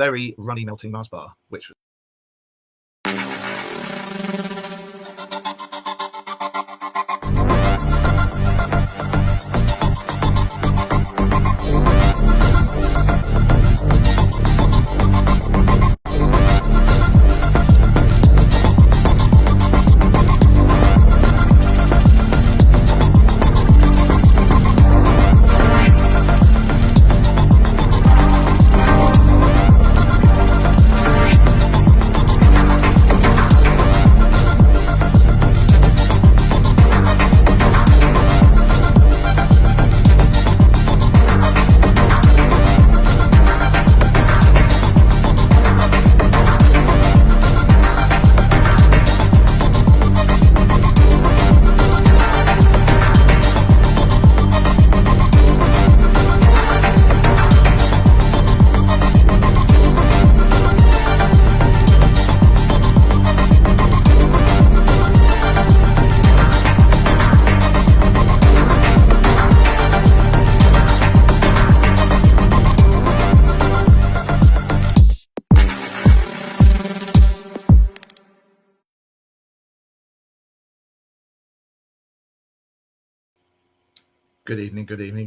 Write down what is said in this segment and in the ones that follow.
very runny melting Mars bar, which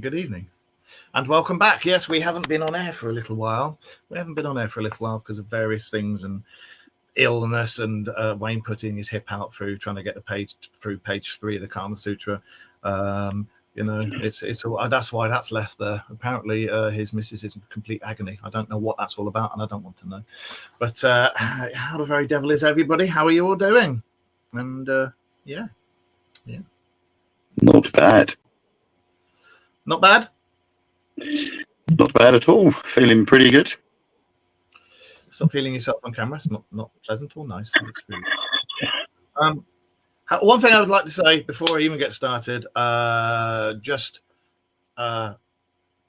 Good evening. And welcome back. Yes, we haven't been on air for a little while. Because of various things and illness and Wayne putting his hip out through trying to get the page 3 of the Kama Sutra. It's all, that's why that's left there. Apparently his missus is in complete agony. I don't know what that's all about and I don't want to know. But how the very devil is everybody? How are you all doing? And yeah. Not bad. Not bad? Not bad at all. Feeling pretty good. Stop feeling yourself on camera. It's not pleasant or nice. One thing I would like to say before I even get started,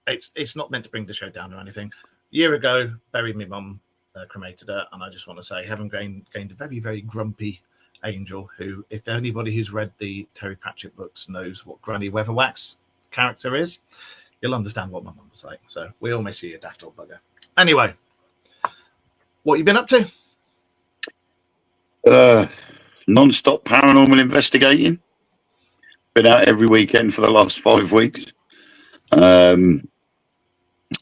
it's not meant to bring the show down or anything. A year ago, buried my mum, cremated her, and I just want to say, heaven gained a very, very grumpy angel who, if anybody who's read the Terry Pratchett books knows what Granny Weatherwax character is, you'll understand what my mum was like. So we all miss you, you daft old bugger. Anyway, what you been up to? Non-stop paranormal investigating. Been out every weekend for the last 5 weeks. And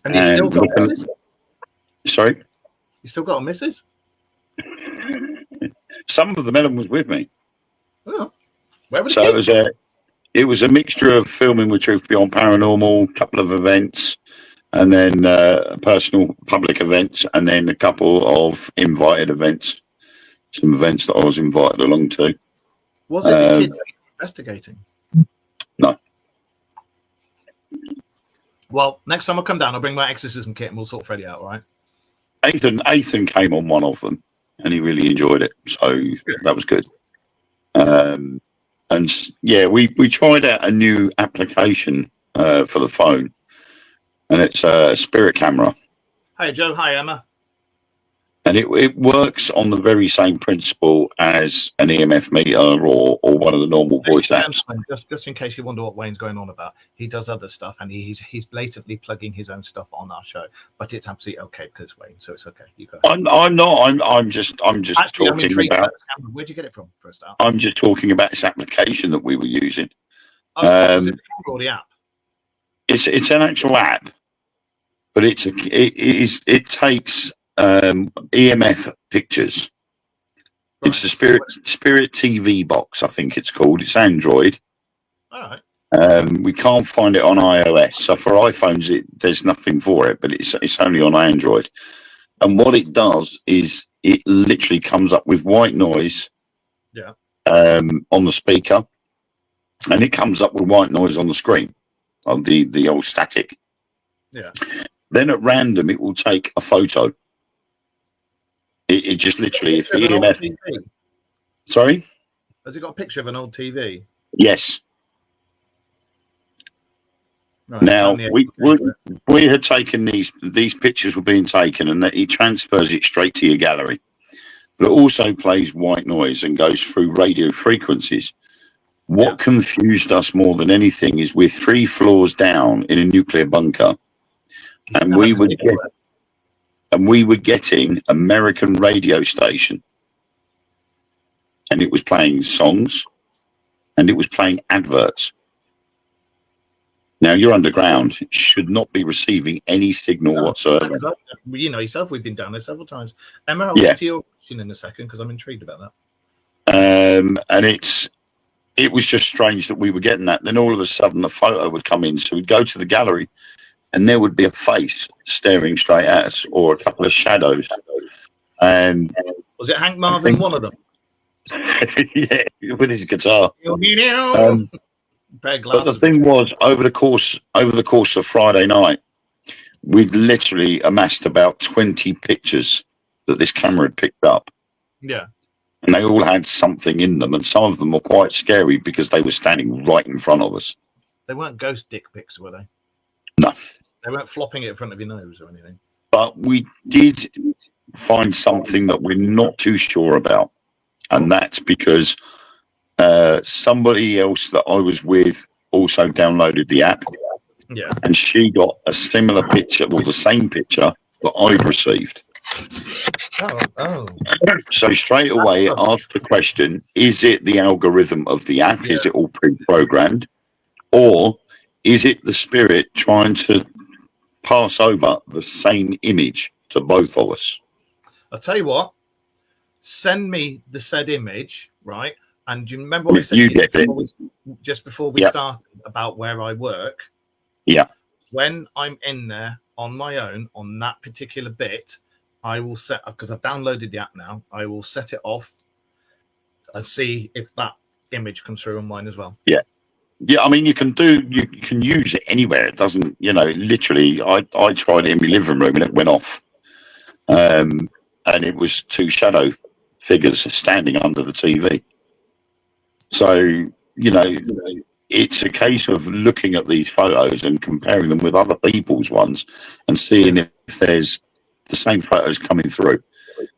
you still got a missus? Sorry? You still got a missus? Some of the melon was with me. Oh, where was it was a mixture of filming with Truth Beyond Paranormal, a couple of events, and then personal public events, and then a couple of invited events. Some events that I was invited along to. Was it the kids investigating? No. Well, next time I come down, I'll bring my exorcism kit and we'll sort Freddy out, all right? Ethan came on one of them, and he really enjoyed it, so that was good. And yeah, we tried out a new application for the phone, and it's a spirit camera. Hi, Joe. Hi, Emma. And it works on the very same principle as an EMF meter or one of the normal voice apps. Just in case you wonder what Wayne's going on about, he does other stuff, and he's blatantly plugging his own stuff on our show. But it's absolutely okay because Wayne, so it's okay. You go. I'm not. I'm just Actually, talking about. Where'd you get it from for a start? I'm just talking about this application that we were using. Oh, is it the camera or the app? It's an actual app, but it takes EMF pictures. Right. It's a Spirit TV box, I think it's called. It's Android. All right. We can't find it on iOS. So for iPhones, there's nothing for it, but it's only on Android. And what it does is it literally comes up with white noise. Yeah. On the speaker, and it comes up with white noise on the screen, on the old static. Yeah. Then at random, it will take a photo. It just literally, if the EMF. Sorry? Has it got a picture of an old TV? Yes. Right, now, we had taken these pictures were being taken, and it transfers it straight to your gallery. But it also plays white noise and goes through radio frequencies. What confused us more than anything is we're 3 floors down in a nuclear bunker, and we would get. and we were getting American radio station, and it was playing songs, and it was playing adverts. Now you're underground; it should not be receiving any signal whatsoever. You know yourself, we've been down there several times. Emma, I'll get to your question in a second because I'm intrigued about that. And it was just strange that we were getting that. Then all of a sudden, the photo would come in, so we'd go to the gallery, and there would be a face staring straight at us, or a couple of shadows. And was it Hank Marvin, one of them? Yeah, with his guitar. But the thing was, over the course of Friday night, we'd literally amassed about 20 pictures that this camera had picked up. Yeah. And they all had something in them, and some of them were quite scary because they were standing right in front of us. They weren't ghost dick pics, were they? No. They weren't flopping it in front of your nose or anything. But we did find something that we're not too sure about. And that's because somebody else that I was with also downloaded the app. Yeah. And she got a similar picture, well, the same picture that I'd received. Oh. So straight away it asked the question, is it the algorithm of the app? Yeah. Is it all pre-programmed? Or is it the spirit trying to pass over the same image to both of us? I'll tell you what, send me the said image, right? And do you remember what I said just before we started about where I work? Yeah. When I'm in there on my own on that particular bit, I will set up, because I've downloaded the app now, I will set it off and see if that image comes through on mine as well. Yeah. Yeah, I mean, you can use it anywhere. It doesn't, literally, I tried it in my living room and it went off. And it was two shadow figures standing under the TV. So, it's a case of looking at these photos and comparing them with other people's ones and seeing if there's the same photos coming through.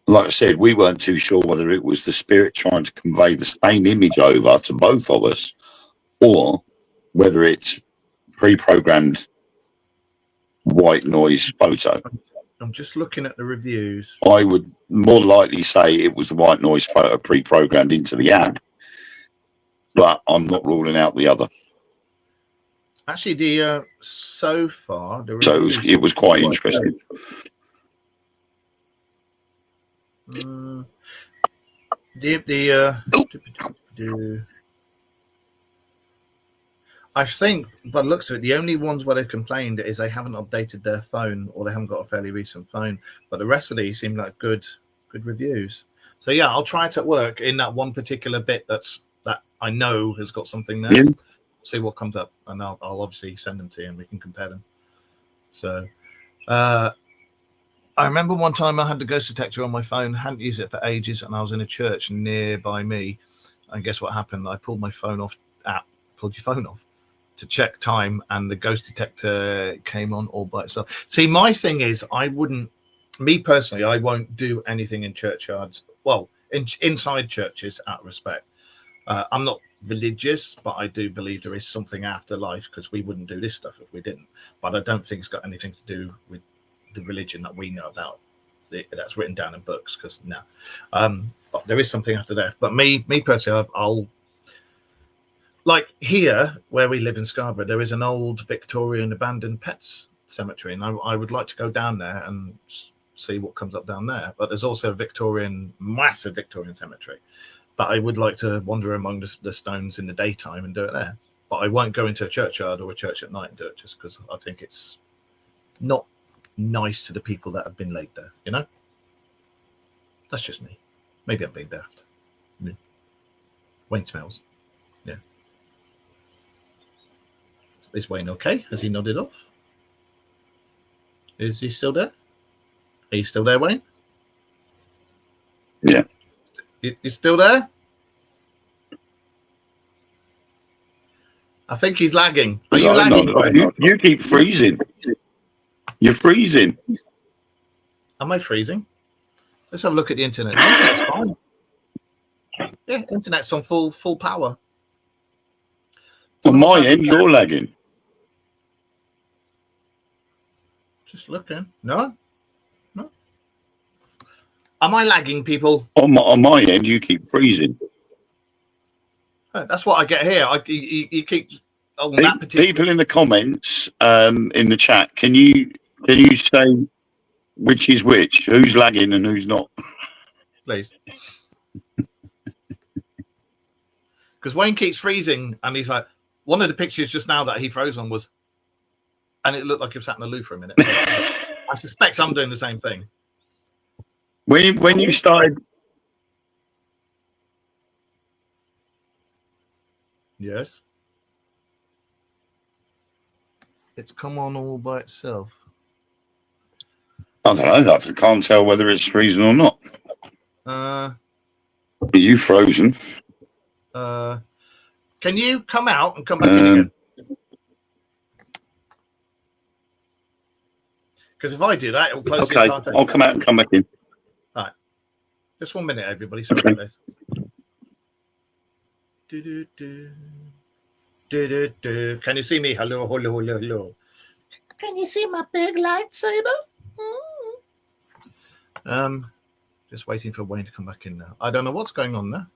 Like I said, we weren't too sure whether it was the spirit trying to convey the same image over to both of us, or whether it's pre-programmed white noise photo. I'm just looking at the reviews. I would more likely say it was the white noise photo pre-programmed into the app, but I'm not ruling out the other. Actually, so far, it was quite interesting. I think, by the looks of it, the only ones where they've complained is they haven't updated their phone or they haven't got a fairly recent phone. But the rest of these seem like good reviews. So yeah, I'll try it at work in that one particular bit that I know has got something there. Yeah. See what comes up, and I'll obviously send them to you and we can compare them. So I remember one time I had the ghost detector on my phone, hadn't used it for ages, and I was in a church nearby me. And guess what happened? I pulled my phone off pulled your phone off to check time, and the ghost detector came on all by itself. See, my thing is, I won't do anything in churchyards. Well, inside churches, out of respect. I'm not religious, but I do believe there is something after life, because we wouldn't do this stuff if we didn't. But I don't think it's got anything to do with the religion that we know about, that's written down in books, because no. But there is something after death. But me personally, I'll like here where we live in Scarborough, there is an old Victorian abandoned pets cemetery, and I would like to go down there and see what comes up down there. But there's also a massive Victorian cemetery. But I would like to wander among the stones in the daytime and do it there. But I won't go into a churchyard or a church at night and do it, just because I think it's not nice to the people that have been laid there, That's just me. Maybe I'm being daft. Yeah. Wayne smells. Yeah. Is Wayne okay? Has he nodded off? Is he still there? Are you still there, Wayne? Yeah. You still there? I think he's lagging. Are you lagging? You keep freezing. You're freezing. Am I freezing? Let's have a look at the internet. The internet's fine. Yeah, internet's on full power. On my end, you're lagging. Just looking. No. Am I lagging, people? On my end, you keep freezing. That's what I get here. You keep on that particular. People in the comments, in the chat, can you say which is which? Who's lagging and who's not? Please. Because Wayne keeps freezing, and he's like, one of the pictures just now that he froze on was, and it looked like he was sat in the loo for a minute. I suspect I'm doing the same thing. When you started, yes, it's come on all by itself. I don't know. I can't tell whether it's freezing or not. Are you frozen? Can you come out and come back in again? Because if I do that, it will close the entire thing. I'll come out and come back in. All right. Just 1 minute, everybody. Sorry about this. Can you see me? Hello, hello, hello, hello. Can you see my big lightsaber? Just waiting for Wayne to come back in now. I don't know what's going on there.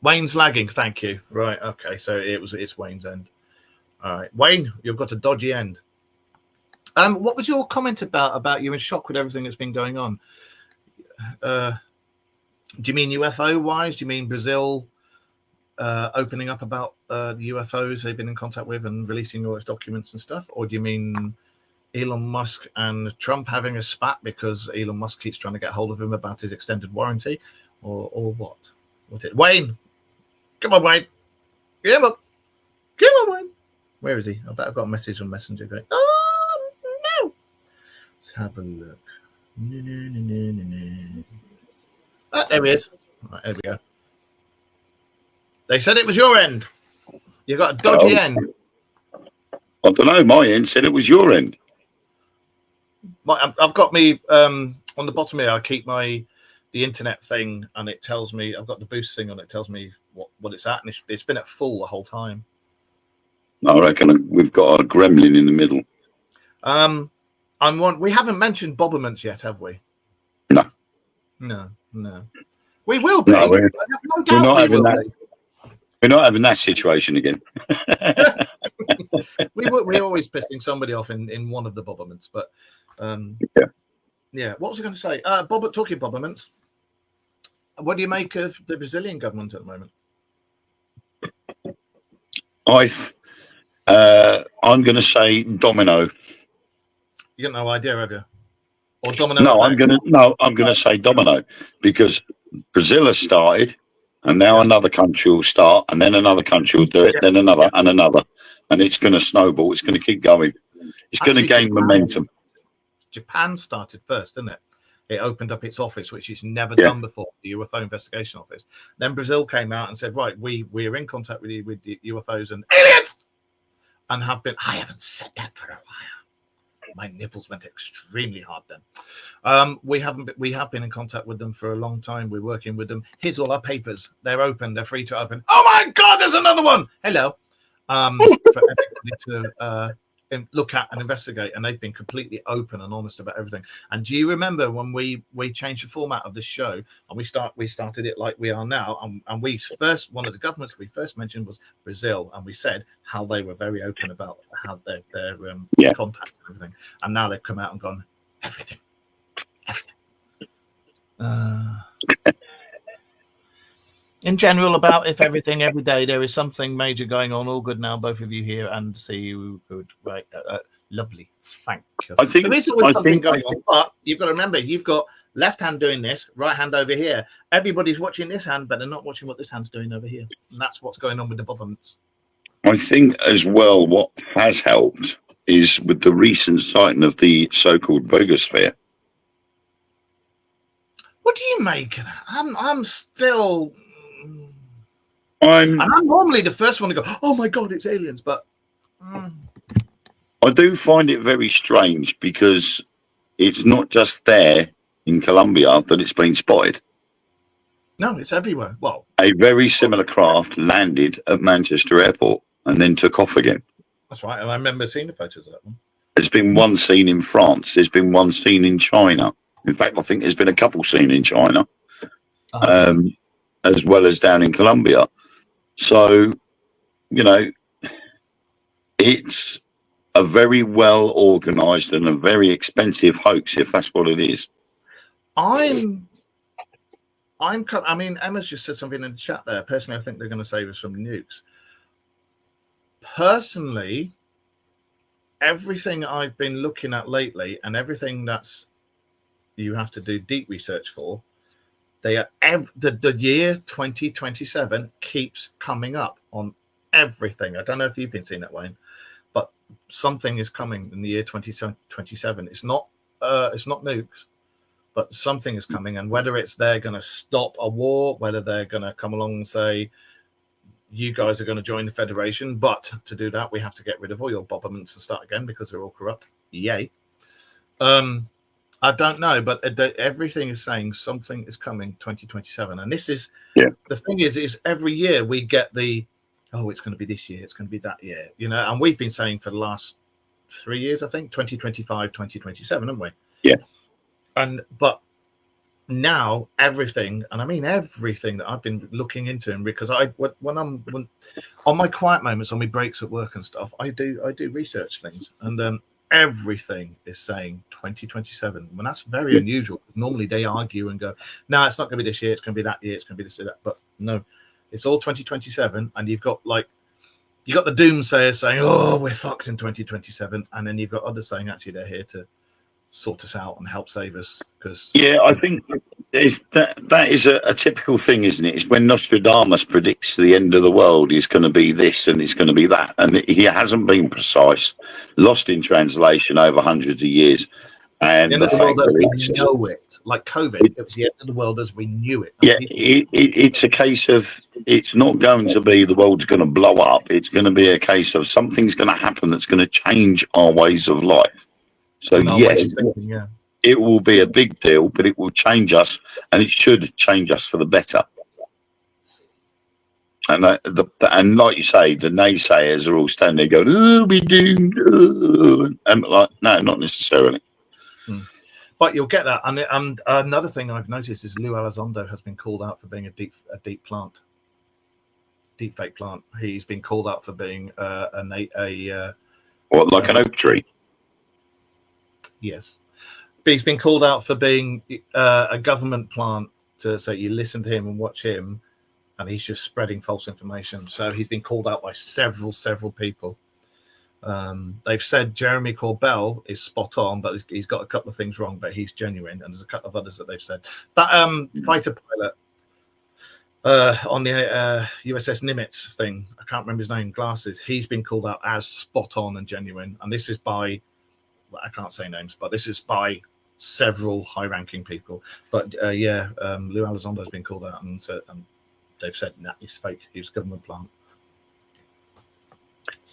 Wayne's lagging. Thank you. Right. Okay. So it's Wayne's end. All right, Wayne, you've got a dodgy end. What was your comment about you're in shock with everything that's been going on? Do you mean UFO wise? Do you mean Brazil opening up about the UFOs they've been in contact with and releasing all its documents and stuff? Or do you mean Elon Musk and Trump having a spat because Elon Musk keeps trying to get hold of him about his extended warranty? Or what? Wayne, come on, Wayne. Come on, Wayne. Where is he? I bet I've got a message on Messenger going, oh, no. Let's have a look. Oh, there he is. Right, there we go. They said it was your end. You got a dodgy end. I don't know. My end said it was your end. I've got me on the bottom here. I keep the internet thing, and it tells me I've got the boost thing on it. Tells me what it's at, and it's been at full the whole time. I reckon we've got a gremlin in the middle. We haven't mentioned Bobberments yet, have we? No. We will be. No, we're not having that situation again. We're always pissing somebody off in one of the Bobberments, but yeah. What was I going to say? Talking Bobberments. What do you make of the Brazilian government at the moment? I'm going to say domino. You got no idea, have you? Or domino? No, I'm going to say domino because Brazil has started, and now another country will start, and then another country will do it, then another and another, and it's going to snowball. It's going to keep going. It's going to gain momentum. Japan started first, didn't it? It opened up its office, which it's never done before, the UFO investigation office. Then Brazil came out and said, right, we're in contact with the UFOs and aliens, and have been. I haven't said that for a while. My nipples went extremely hard then. We have been in contact with them for a long time. We're working with them. Here's all our papers. They're open. They're free to open. Oh my God, there's another one. Hello. For everybody to look at and investigate, and they've been completely open and honest about everything. And do you remember when we changed the format of this show and we started it like we are now, and we first, one of the governments we first mentioned was Brazil, and we said how they were very open about how their contact and everything, and now they've come out and gone everything. In general, about if everything every day there is something major going on. All good now, both of you here, and see you good. Right, lovely. Thank you. There is always something going on, but you've got to remember, you've got left hand doing this, right hand over here. Everybody's watching this hand, but they're not watching what this hand's doing over here, and that's what's going on with the Bobberments. I think as well, what has helped is with the recent sighting of the so-called Bogosphere. What do you make of that? I'm still. I'm normally the first one to go, oh my God, it's aliens, but I do find it very strange because it's not just there in Colombia that it's been spotted. No, it's everywhere. Well, a very similar craft landed at Manchester Airport and then took off again. That's right, and I remember seeing the photos of that one. There's been one seen in France. There's been one seen in China. In fact, I think there's been a couple seen in China, Uh, as well as down in Colombia. So, you know, it's a very well organised and a very expensive hoax, if that's what it is. I mean, Emma's just said something in the chat there. Personally, I think they're going to save us from nukes. Personally, everything I've been looking at lately and everything that's you have to do deep research for, they are the year 2027 keeps coming up on everything. I don't know if you've been seeing that, Wayne, but something is coming in the year 2027. It's not nukes, but something is coming, and whether it's they're going to stop a war, whether they're going to come along and say, you guys are going to join the Federation, but to do that, we have to get rid of all your bobberments and start again because they're all corrupt. Yay. I don't know, but everything is saying something is coming 2027. And this is, the thing is every year we get it's going to be this year, it's going to be that year, and we've been saying for the last 3 years, I think, 2025, 2027, haven't we? Yeah. But now everything, and I mean everything that I've been looking into, and because when on my quiet moments, on my breaks at work and stuff, I do research things, and everything is saying 2027. When that's very unusual. Normally they argue and go, no, it's not going to be this year, it's going to be that year, it's going to be this year, that. But no, it's all 2027, and you've got the doomsayers saying, oh, we're fucked in 2027, and then you've got others saying actually they're here to sort us out and help save us. I think that is a typical thing, isn't it? It's when Nostradamus predicts the end of the world is going to be this and it's going to be that, and he hasn't been precise, lost in translation over hundreds of years. And the fact that we know it, like COVID, it was the end of the world as we knew it. Yeah, it's a case of it's not going to be the world's going to blow up. It's going to be a case of something's going to happen that's going to change our ways of life. So yes, it will be a big deal, but it will change us, and it should change us for the better. And and like you say, the naysayers are all standing there going, "Oh, we're doomed," and like, no, not necessarily. But you'll get that. And another thing I've noticed is Lou Elizondo has been called out for being a deep fake plant. He's been called out for being an oak tree? Yes, but he's been called out for being a government plant. So you listen to him and watch him, and he's just spreading false information. So he's been called out by several people. They've said Jeremy Corbell is spot on, but he's got a couple of things wrong, but he's genuine. And there's a couple of others that they've said. That fighter pilot on the USS Nimitz thing, I can't remember his name, glasses, he's been called out as spot on and genuine. And this is by, I can't say names, but this is by several high-ranking people. But Lou Elizondo has been called out, and they've said, nah, he's fake. He's a government plant.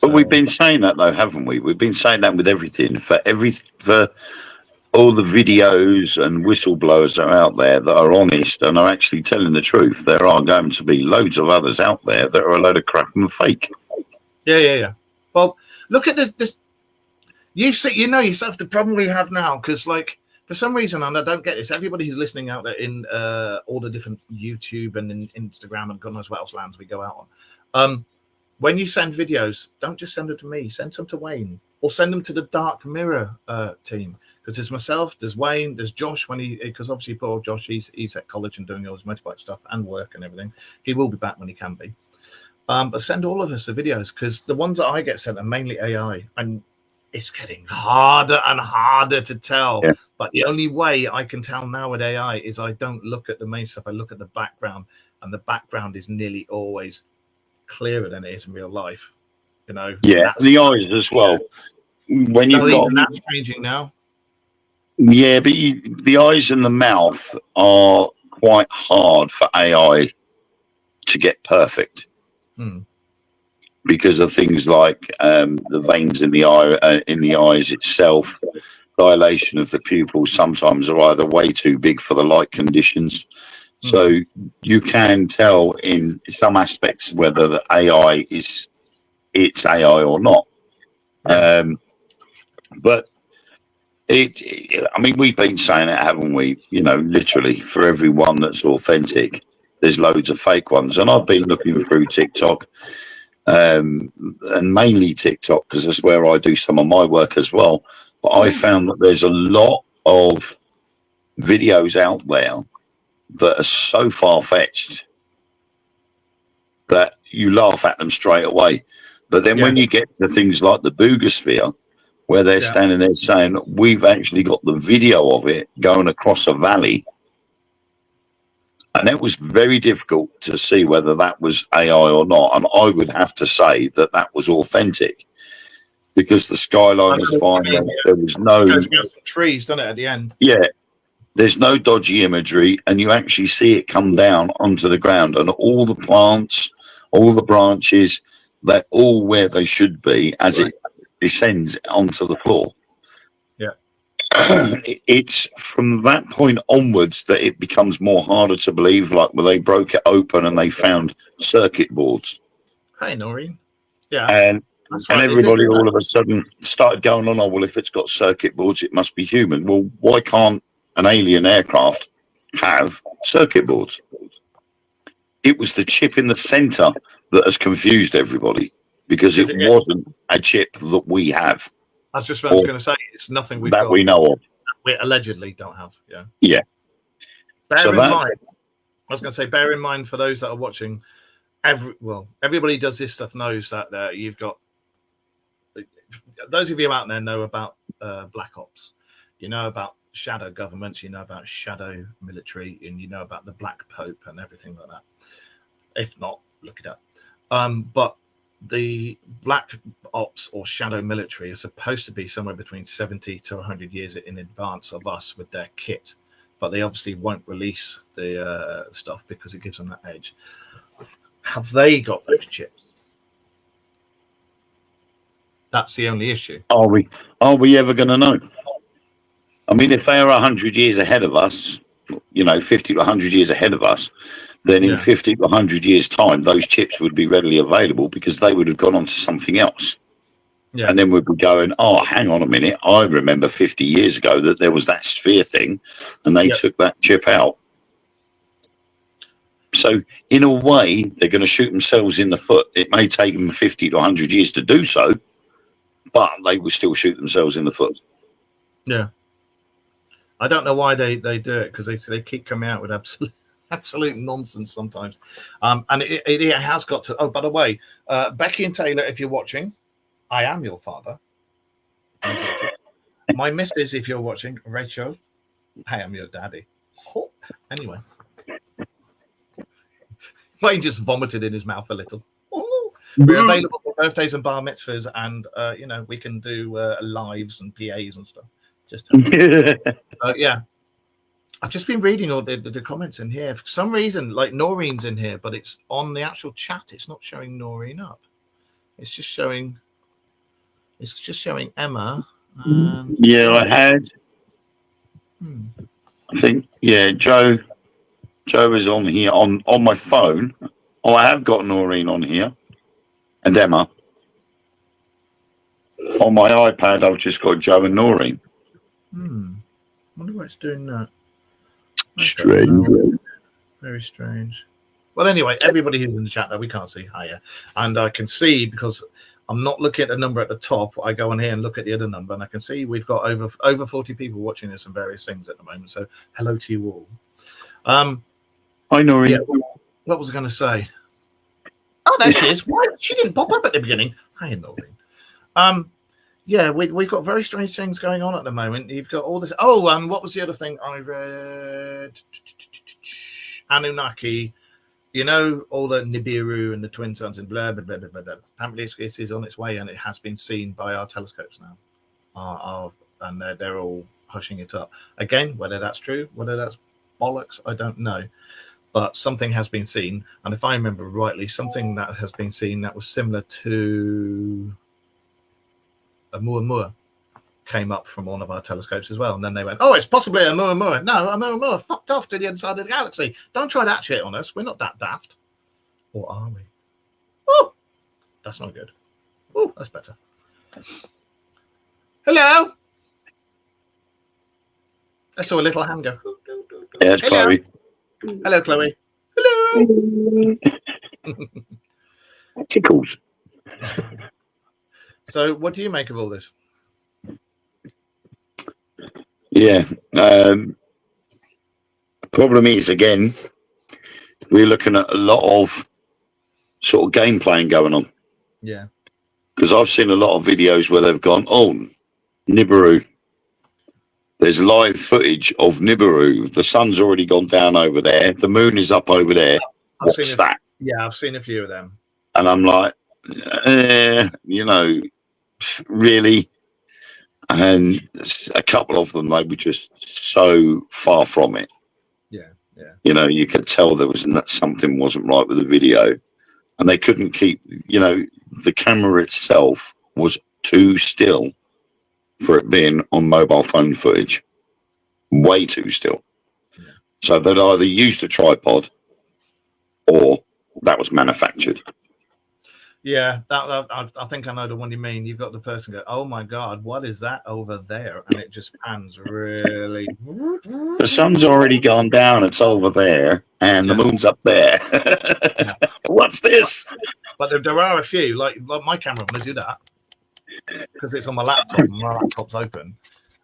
But we've been saying that, though, haven't we? We've been saying that with everything. For all the videos and whistleblowers that are out there that are honest and are actually telling the truth, there are going to be loads of others out there that are a load of crap and fake. Yeah. Well, look at this. You see, yourself the problem we have now, because for some reason, and I don't get this, everybody who's listening out there in all the different YouTube and in Instagram and God knows what else lands we go out on. When you send videos, don't just send them to me. Send them to Wayne, or send them to the Dark Mirror team. Because there's myself, there's Wayne, there's Josh. Because obviously poor Josh, he's at college and doing all his motorbike stuff and work and everything. He will be back when he can be. But send all of us the videos, because the ones that I get sent are mainly AI, and it's getting harder and harder to tell. Yeah. But the only way I can tell now with AI is I don't look at the main stuff. I look at the background, and the background is nearly always clearer than it is in real life. Yeah, the eyes as well. When you've got, that's changing now. Yeah, but the eyes and the mouth are quite hard for AI to get perfect. Because of things like the veins in the eye, in the eyes itself, dilation of the pupils sometimes are either way too big for the light conditions. So you can tell in some aspects whether the AI it's AI or not. But I mean, we've been saying it, haven't we? You know, literally for every one that's authentic, there's loads of fake ones. And I've been looking through TikTok, and mainly TikTok because that's where I do some of my work as well. But I found that there's a lot of videos out there that are so far fetched that you laugh at them straight away. But then when you get to things like the Boogosphere, where they're standing there saying, we've actually got the video of it going across a valley. And it was very difficult to see whether that was AI or not. And I would have to say that that was authentic because the skyline was fine. There was no some trees, doesn't it, at the end? Yeah. There's no dodgy imagery, and you actually see it come down onto the ground, and all the plants, all the branches, they're all where they should be as it descends onto the floor. Yeah. It's from that point onwards that it becomes more harder to believe, like where they broke it open and they found circuit boards. Hi, Noreen. Yeah. And everybody all of a sudden started going on, oh, well, if it's got circuit boards, it must be human. Well, why can't an alien aircraft have circuit boards? It was the chip in the center that has confused everybody because it wasn't a chip that we have. That's just what I was going to say. It's nothing we know of. We allegedly don't have. Yeah. Yeah. Bear in mind, I was going to say, bear in mind for those that are watching. Everybody does this stuff knows that you've got. Those of you out there know about black ops. You know about shadow governments. You know about shadow military, and you know about the Black Pope and everything like that. If not, look it up. But the black ops or shadow military is supposed to be somewhere between 70 to 100 years in advance of us with their kit, but they obviously won't release the stuff because it gives them that edge. Have they got those chips? That's the only issue. Are we ever going to know? I mean, if they are 100 years ahead of us, 50 to 100 years ahead of us, then in 50 to 100 years' time, those chips would be readily available because they would have gone on to something else. Yeah. And then we'd be going, oh, hang on a minute. I remember 50 years ago that there was that sphere thing and they took that chip out. So in a way, they're going to shoot themselves in the foot. It may take them 50 to 100 years to do so, but they will still shoot themselves in the foot. Yeah. I don't know why they do it because they keep coming out with absolute nonsense sometimes. And it has got to. Oh, by the way, Becky and Taylor, if you're watching, I am your father. My missus, if you're watching, Rachel, I am your daddy. Oh, anyway. Wayne just vomited in his mouth a little. Oh, we're available for birthdays and bar mitzvahs, and we can do lives and PAs and stuff. Just yeah, I've just been reading all the comments in here. For some reason, like Noreen's in here, but it's on the actual chat. It's not showing Noreen up. It's just showing Emma. Yeah, I had. I think Joe is on here on my phone. Oh, I have got Noreen on here and Emma. On my iPad, I've just got Joe and Noreen. Wonder why it's doing that. Strange. Very strange. Well, anyway, everybody who's in the chat though, we can't see higher, and I can see because I'm not looking at the number at the top. I go on here and look at the other number, and I can see we've got over 40 people watching this and various things at the moment. So, hello to you all. Hi, Noreen. Yeah, what was I going to say? Oh, there she is. Why? She didn't pop up at the beginning. Hi, Noreen. Yeah, we've got very strange things going on at the moment. You've got all this. Oh, what was the other thing I read? Anunnaki. All the Nibiru and the twin suns and blah, blah, blah, blah, blah. Apparently it is on its way and it has been seen by our telescopes now. And they're all hushing it up. Again, whether that's true, whether that's bollocks, I don't know. But something has been seen. And if I remember rightly, something that has been seen that was similar to a Muamua came up from one of our telescopes as well. And then they went, oh, it's possibly a Muamua. No, a Muamua fucked off to the other side of the galaxy. Don't try that shit on us. We're not that daft. Or are we? Oh, that's not good. Oh, that's better. Hello. I saw a little hand go. Yeah, it's Hello. Chloe. Hello, Chloe. Hello. Tickles. So, what do you make of all this? Yeah. The problem is, again, we're looking at a lot of sort of game playing going on. Yeah. Because I've seen a lot of videos where they've gone, oh, Nibiru. There's live footage of Nibiru. The sun's already gone down over there. The moon is up over there. What's that? Yeah, I've seen a few of them. And I'm like, really? And a couple of them, they were just so far from it. Yeah, yeah. You could tell there was something wasn't right with the video. And they couldn't keep, the camera itself was too still for it being on mobile phone footage. Way too still. Yeah. So they'd either used a tripod or that was manufactured. Yeah, I think I know the one you mean. You've got the person go, oh my God, what is that over there? And it just pans really. The sun's already gone down, it's over there, and the moon's up there. Yeah. What's this? But there are a few, like my camera, when I do that, because it's on my laptop and my laptop's open,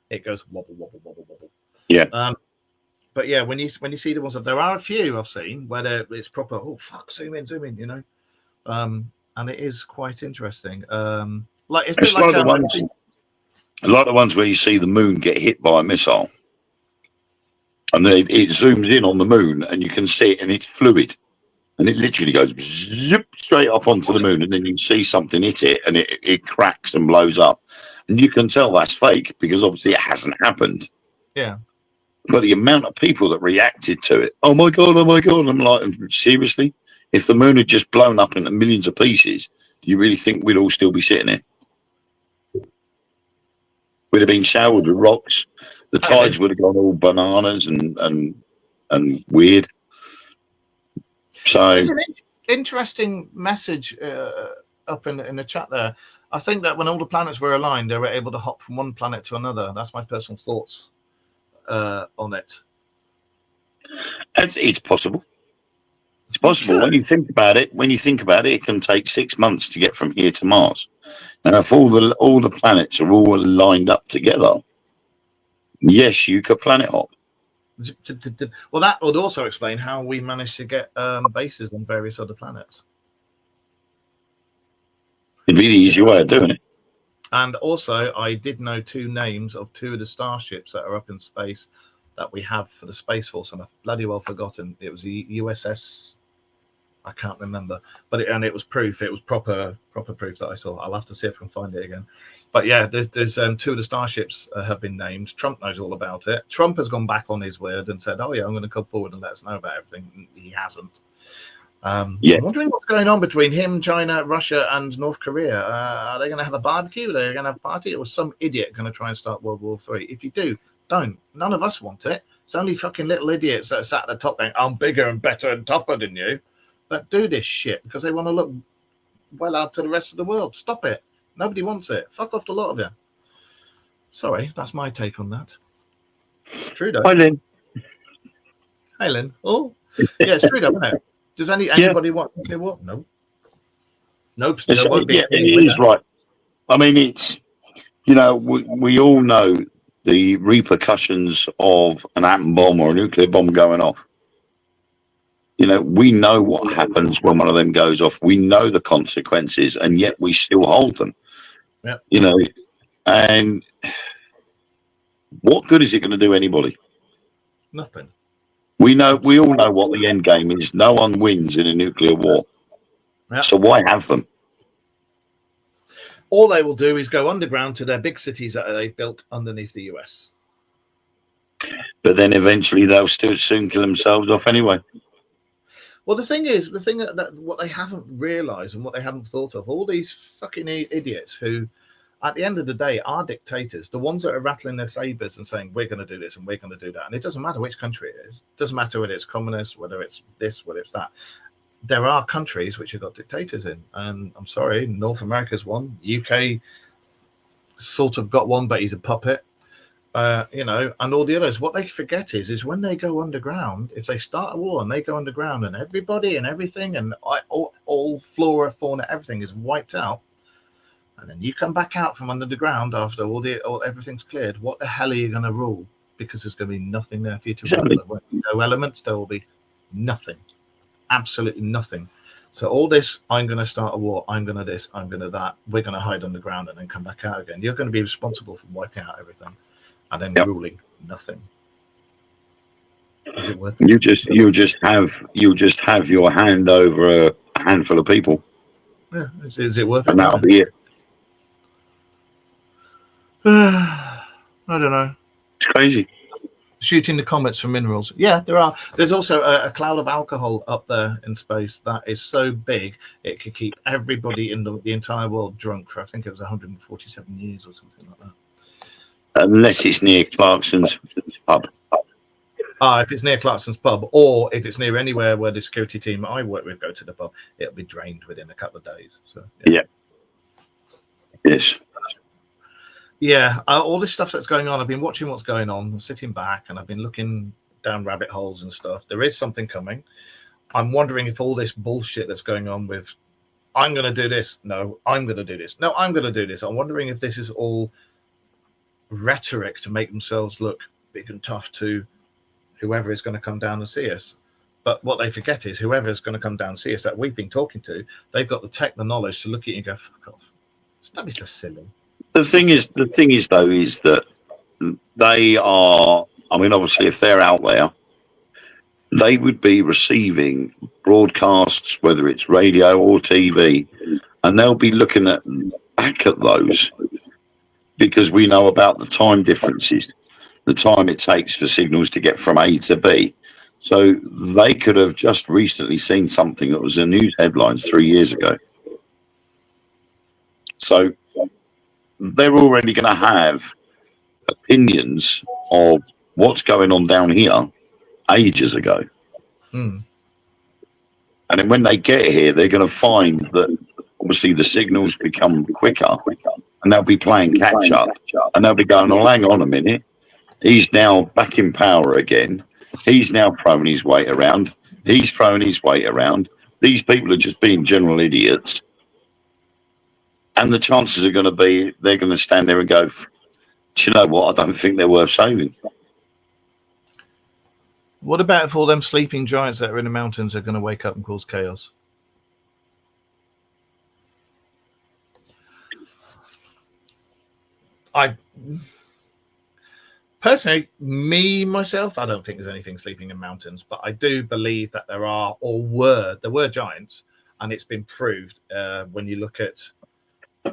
it goes wobble, wobble, wobble, wobble. Yeah. But yeah, when you see the ones, there are a few I've seen where it's proper, oh, fuck, zoom in, and it is quite interesting. It's like the ones where you see the moon get hit by a missile, and it zooms in on the moon, and you can see it, and it's fluid, and it literally goes zip straight up onto the moon, and then you see something hit it, and it cracks and blows up, and you can tell that's fake because obviously it hasn't happened. Yeah. But the amount of people that reacted to it, oh my God, I'm like, seriously? If the moon had just blown up into millions of pieces, do you really think we'd all still be sitting here? We'd have been showered with rocks. The tides would have gone all bananas and weird. So it's an interesting message up in the chat there. I think that when all the planets were aligned, they were able to hop from one planet to another. That's my personal thoughts on it. It's possible. It's possible. When you think about it, it can take 6 months to get from here to Mars. And if all the planets are all lined up together, yes, you could planet hop. Well, that would also explain how we managed to get bases on various other planets. It'd be the easy way of doing it. And also, I did know 2 names of 2 of the starships that are up in space that we have for the Space Force, and I've bloody well forgotten. It was the USS, I can't remember, but it was proof. It was proper proof that I saw. I'll have to see if I can find it again. But yeah, there's 2 of the starships have been named. Trump knows all about it. Trump has gone back on his word and said, "Oh yeah, I'm going to come forward and let us know about everything." He hasn't. Yes. I'm wondering what's going on between him, China, Russia, and North Korea. Are they going to have a barbecue? Are they going to have a party? Or was some idiot going to try and start World War III? If you do, don't. None of us want it. It's only fucking little idiots that are sat at the top going, I'm bigger and better and tougher than you, that do this shit because they want to look well out to the rest of the world. Stop it. Nobody wants it. Fuck off the lot of you. Sorry, that's my take on that. It's Trudeau. Hi, Lynn. Hey, Lynn. Oh, yeah, it's Trudeau, isn't it? Does anybody want to say what? No. Nope. There won't be. Yeah, it is right. I mean, it's, we all know the repercussions of an atom bomb or a nuclear bomb going off. We know what happens when one of them goes off. We know the consequences, and yet we still hold them. Yeah. And what good is it going to do anybody? Nothing. We all know what the end game is. No one wins in a nuclear war. Yeah. So why have them? All they will do is go underground to their big cities that they've built underneath the US. But then eventually they'll still soon kill themselves off anyway. Well, the thing that what they haven't realized and what they haven't thought of, all these fucking idiots who, at the end of the day, are dictators, the ones that are rattling their sabers and saying, we're going to do this and we're going to do that. And it doesn't matter which country it is. It doesn't matter whether it's communist, whether it's this, whether it's that. There are countries which have got dictators in. And I'm sorry, North America's one. UK sort of got one, but he's a puppet. and all the others. What they forget is when they go underground, if they start a war and they go underground and everybody and everything and all flora, fauna, everything is wiped out, and then you come back out from under the ground after everything's cleared, what the hell are you going to rule? Because there's going to be nothing there for you to rule. There won't be no elements. There will be nothing, absolutely nothing. So all this, I'm going to start a war, I'm going to this, I'm going to that, we're going to hide underground and then come back out again. You're going to be responsible for wiping out everything and then ruling nothing. Is it worth it? You'll just have your hand over a handful of people. Yeah, is it worth it? And that'll be it. I don't know. It's crazy. Shooting the comets for minerals. Yeah, there are. There's also a cloud of alcohol up there in space that is so big it could keep everybody in the entire world drunk for, I think it was 147 years or something like that. Unless it's near Clarkson's pub. If it's near Clarkson's pub, or if it's near anywhere where the security team I work with go to the pub, it'll be drained within a couple of days. So yeah. Yes. Yeah, all this stuff that's going on, I've been watching what's going on, sitting back, and I've been looking down rabbit holes and stuff. There is something coming. I'm wondering if all this bullshit that's going on with, I'm going to do this, no, I'm going to do this, no, I'm going to do this. I'm wondering if this is all rhetoric to make themselves look big and tough to whoever is going to come down and see us. But what they forget is whoever is going to come down and see us that we've been talking to, they've got the tech, the knowledge to look at you and go, fuck off. Don't be so silly. The thing is though, is that they are, I mean, obviously, if they're out there, they would be receiving broadcasts, whether it's radio or TV, and they'll be looking back at those because we know about the time differences, the time it takes for signals to get from A to B. So they could have just recently seen something that was in news headlines 3 years ago. So they're already going to have opinions of what's going on down here ages ago. And then when they get here, they're going to find that obviously the signals become quicker and they'll be playing catch up and they'll be going, oh, hang on a minute. He's now back in power again. He's now throwing his weight around. He's throwing his weight around. These people are just being general idiots. And the chances are going to be, they're going to stand there and go, do you know what? I don't think they're worth saving. What about if all them sleeping giants that are in the mountains are going to wake up and cause chaos? I personally, myself, I don't think there's anything sleeping in mountains, but I do believe that there were giants, and it's been proved when you look at,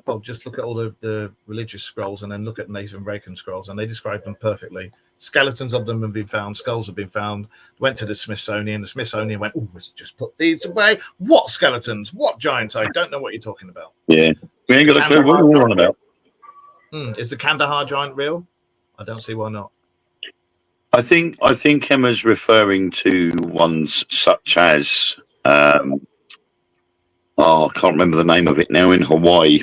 well, just look at all the religious scrolls and then look at Nathan Racon scrolls, and they describe them perfectly. Skeletons of them have been found, skulls have been found, went to the Smithsonian. The Smithsonian went, oh, let's just put these away. What skeletons? What giants? I don't know what you're talking about. Yeah, we ain't got a clue what we're on about. Is the Kandahar giant real? I don't see why not. I think Emma's referring to ones such as, I can't remember the name of it now, in Hawaii.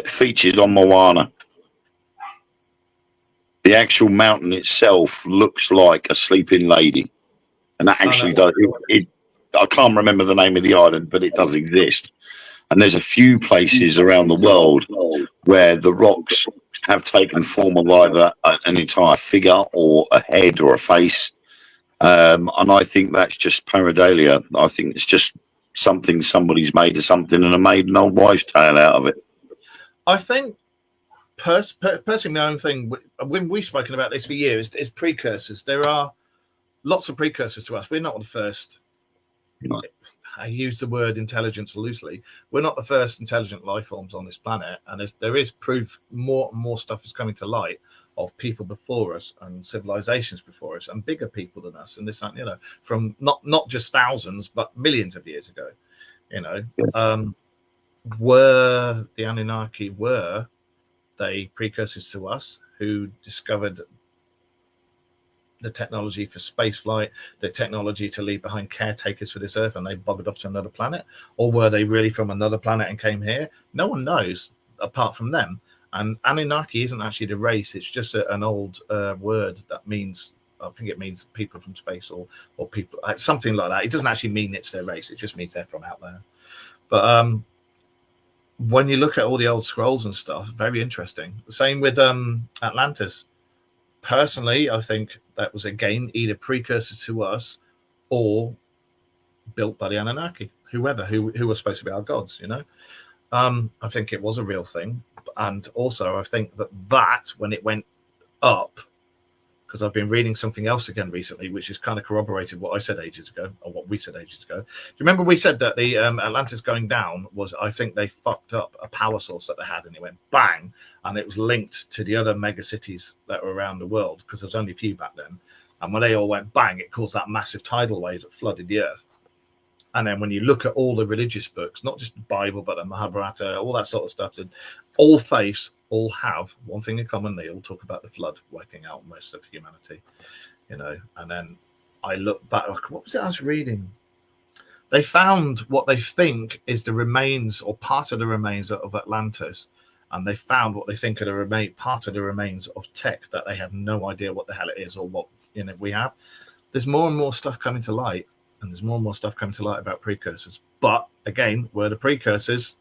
Features on Moana. The actual mountain itself looks like a sleeping lady, and that actually does. I can't remember the name of the island, but it does exist. And there's a few places around the world where the rocks have taken form of either an entire figure or a head or a face. And I think that's just pareidolia. I think it's just something somebody's made of something and made an old wives' tale out of it. I think personally, my own thing, when we've spoken about this for years, is precursors. There are lots of precursors to us. We're not the first. No. I use the word intelligence loosely. We're not the first intelligent life forms on this planet, and there is proof. More and more stuff is coming to light of people before us and civilizations before us and bigger people than us, and this, from not just thousands but millions of years ago. Were the Anunnaki they precursors to us who discovered the technology for space flight, the technology to leave behind caretakers for this earth, and they buggered off to another planet? Or were they really from another planet and came here? No one knows apart from them. And Anunnaki isn't actually the race; it's just an old word that means, I think it means people from space or people, something like that. It doesn't actually mean it's their race; it just means they're from out there. But when you look at all the old scrolls and stuff, very interesting. The same with Atlantis. Personally, I think that was again either precursors to us or built by the Anunnaki, who were supposed to be our gods, you know. I think it was a real thing. And also I think that when it went up, because I've been reading something else again recently, which has kind of corroborated what I said ages ago, or what we said ages ago. Do you remember we said that the Atlantis going down was, I think they fucked up a power source that they had, and it went bang, and it was linked to the other mega cities that were around the world, because there was only a few back then. And when they all went bang, it caused that massive tidal wave that flooded the earth. And then when you look at all the religious books, not just the Bible, but the Mahabharata, all that sort of stuff, and all faiths all have one thing in common. They all talk about the flood wiping out most of humanity, you know. And then I look back, what was it I was reading? They found what they think is the remains or part of the remains of Atlantis. And they found what they think are part of the remains of tech that they have no idea what the hell it is or what, you know, we have. There's more and more stuff coming to light. And there's more and more stuff coming to light about precursors. But again, were the precursors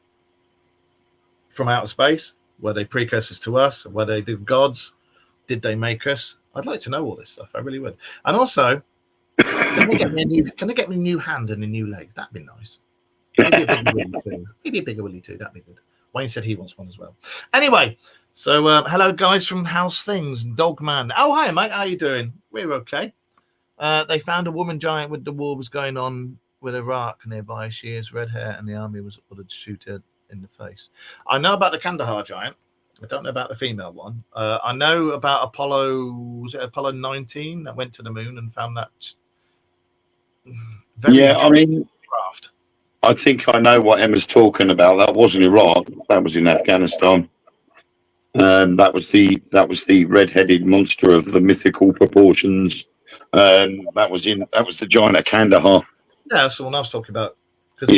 from outer space? Were they precursors to us? Were they the gods? Did they make us? I'd like to know all this stuff. I really would. And also, can they get me a new hand and a new leg? That'd be nice. Maybe a bigger willy too. Maybe a bigger willy too. That'd be good. Wayne said he wants one as well. Anyway, so hello guys from House Things. Dogman. Oh, hi mate. How you doing? We're okay. They found a woman giant with the war was going on with Iraq nearby. She has red hair and the army was ordered to shoot her in the face. I know about the Kandahar giant. I don't know about the female one. I know about Apollo 19 that went to the moon and found that craft. I think I know what Emma's talking about. That wasn't Iraq. That was in Afghanistan. That was the red-headed monster of the mythical proportions. That was the giant at Kandahar. Yeah, that's the one I was talking about. Because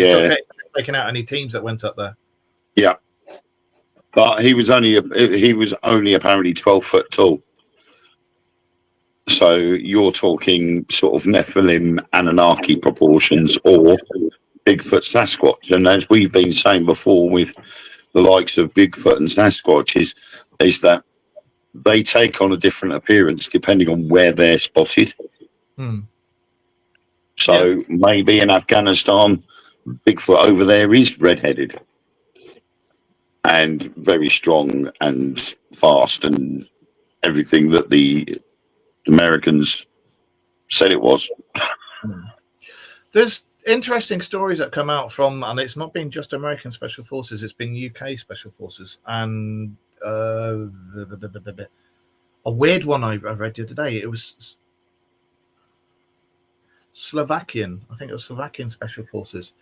taking out any teams that went up there. Yeah, but he was only apparently 12 foot tall. So you're talking sort of Nephilim, Anunnaki proportions, or Bigfoot, Sasquatch. And as we've been saying before, with the likes of Bigfoot and Sasquatch, is that they take on a different appearance depending on where they're spotted. So maybe in Afghanistan, Bigfoot over there is red-headed and very strong and fast and everything that the Americans said it was. There's interesting stories that come out from, and it's not been just American Special Forces, it's been UK Special Forces, and a weird one I read the other day. It was Slovakian. I think it was Slovakian Special Forces,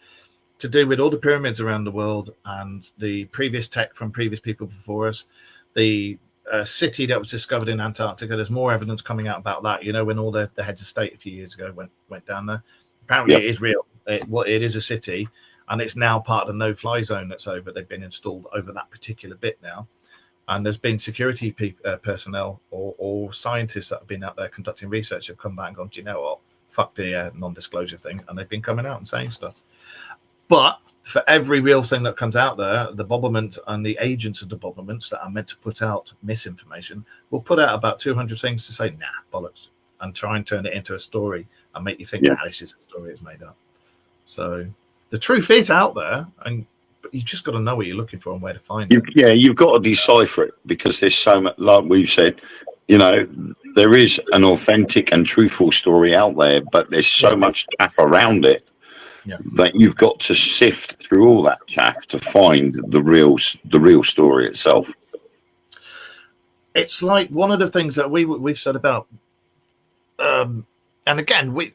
to do with all the pyramids around the world and the previous tech from previous people before us. The city that was discovered in Antarctica. There's more evidence coming out about that. You know, when all the heads of state a few years ago went down there. Apparently, it is real. It is a city, and it's now part of the no-fly zone that's over. They've been installed over that particular bit now. And there's been security personnel or scientists that have been out there conducting research have come back and gone, do you know what? Fuck the non-disclosure thing. And they've been coming out and saying stuff. But for every real thing that comes out there, the Bobberment and the agents of the Bobberments that are meant to put out misinformation will put out about 200 things to say, nah, bollocks, and try and turn it into a story and make you think, this is a story it's made up. So the truth is out there, and but you just got to know what you're looking for and where to find it. Yeah, you've got to decipher it, because there's so much, like we've said, you know, there is an authentic and truthful story out there, but there's so much chaff around it that you've got to sift through all that chaff to find the real story itself. It's like one of the things that we've said about, and again,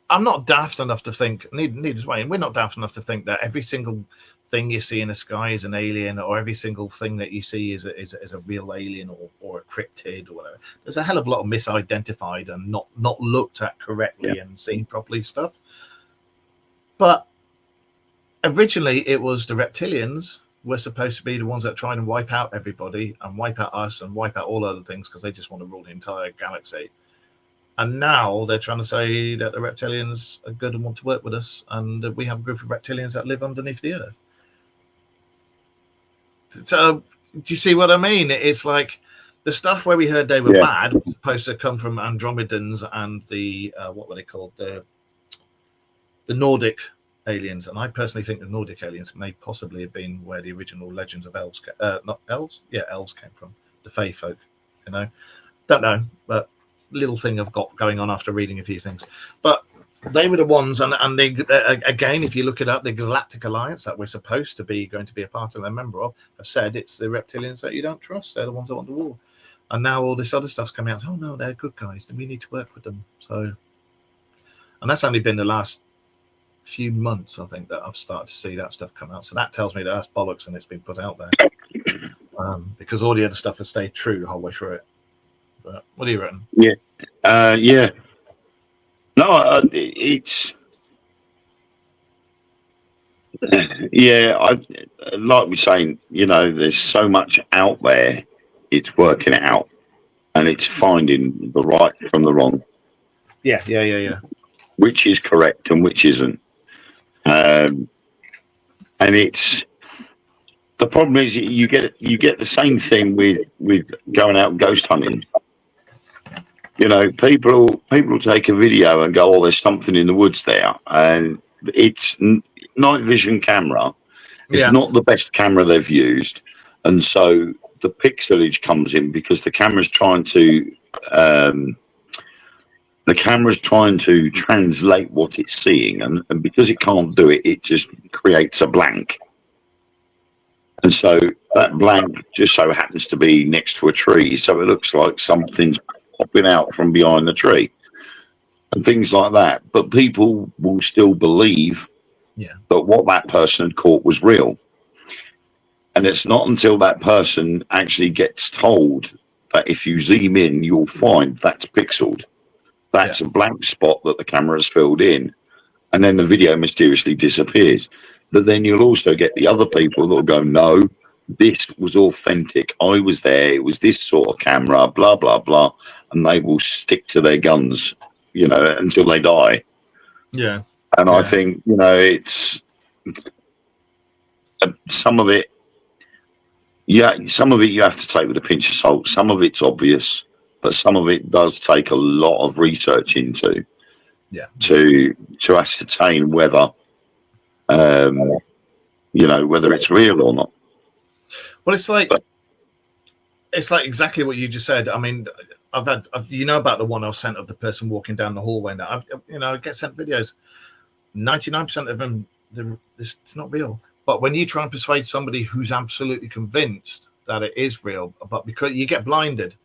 I'm not daft enough to think, neither Wayne, we're not daft enough to think that every single thing you see in the sky is an alien, or every single thing that you see is a real alien or a cryptid or whatever. There's a hell of a lot of misidentified and not looked at correctly and seen properly stuff. But originally it was the reptilians we're supposed to be the ones that try and wipe out everybody and wipe out us and wipe out all other things because they just want to rule the entire galaxy. And now they're trying to say that the reptilians are good and want to work with us, and that we have a group of reptilians that live underneath the earth. So, do you see what I mean? It's like the stuff where we heard they were bad was supposed to come from Andromedans and the what were they called? The Nordic aliens. And I personally think the Nordic aliens may possibly have been where the original legends of elves, not elves, elves came from, the Fae folk. Don't know, but little thing I've got going on after reading a few things. But they were the ones, and they, again, if you look it up, the Galactic Alliance that we're supposed to be going to be a part of, a member of, have said it's the reptilians that you don't trust. They're the ones that want the war. And now all this other stuff's coming out. Oh no, they're good guys, then we need to work with them. So, and that's only been the last few months, I think, that I've started to see that stuff come out. So that tells me that that's bollocks and it's been put out there, because all the other stuff has stayed true the whole way through it. But what do you reckon? Yeah. No, it's I like we're saying. There's so much out there. It's working it out, and it's finding the right from the wrong. Yeah. Which is correct and which isn't. And it's the problem is you get the same thing with going out ghost hunting. People will take a video and go, "Oh, there's something in the woods there," and it's night vision camera. It's not the best camera they've used, and so the pixelage comes in because the camera's trying to translate what it's seeing, and because it can't do it, it just creates a blank. And so that blank just so happens to be next to a tree, so it looks like something's popping out from behind the tree and things like that. But people will still believe that what that person had caught was real. And it's not until that person actually gets told that if you zoom in, you'll find that's pixeled. That's a blank spot that the camera has filled in. And then the video mysteriously disappears. But then you'll also get the other people that will go, "No, this was authentic. I was there. It was this sort of camera, blah, blah, blah." And they will stick to their guns, until they die. Yeah. And I think, it's some of it you have to take with a pinch of salt. Some of it's obvious, but some of it does take a lot of research into to ascertain whether whether it's real or not. Well, it's like exactly what you just said. I mean, I've had about the one I was sent of the person walking down the hallway. Now I get sent videos. 99% of them, it's not real. But when you try and persuade somebody who's absolutely convinced that it is real, but because you get blinded,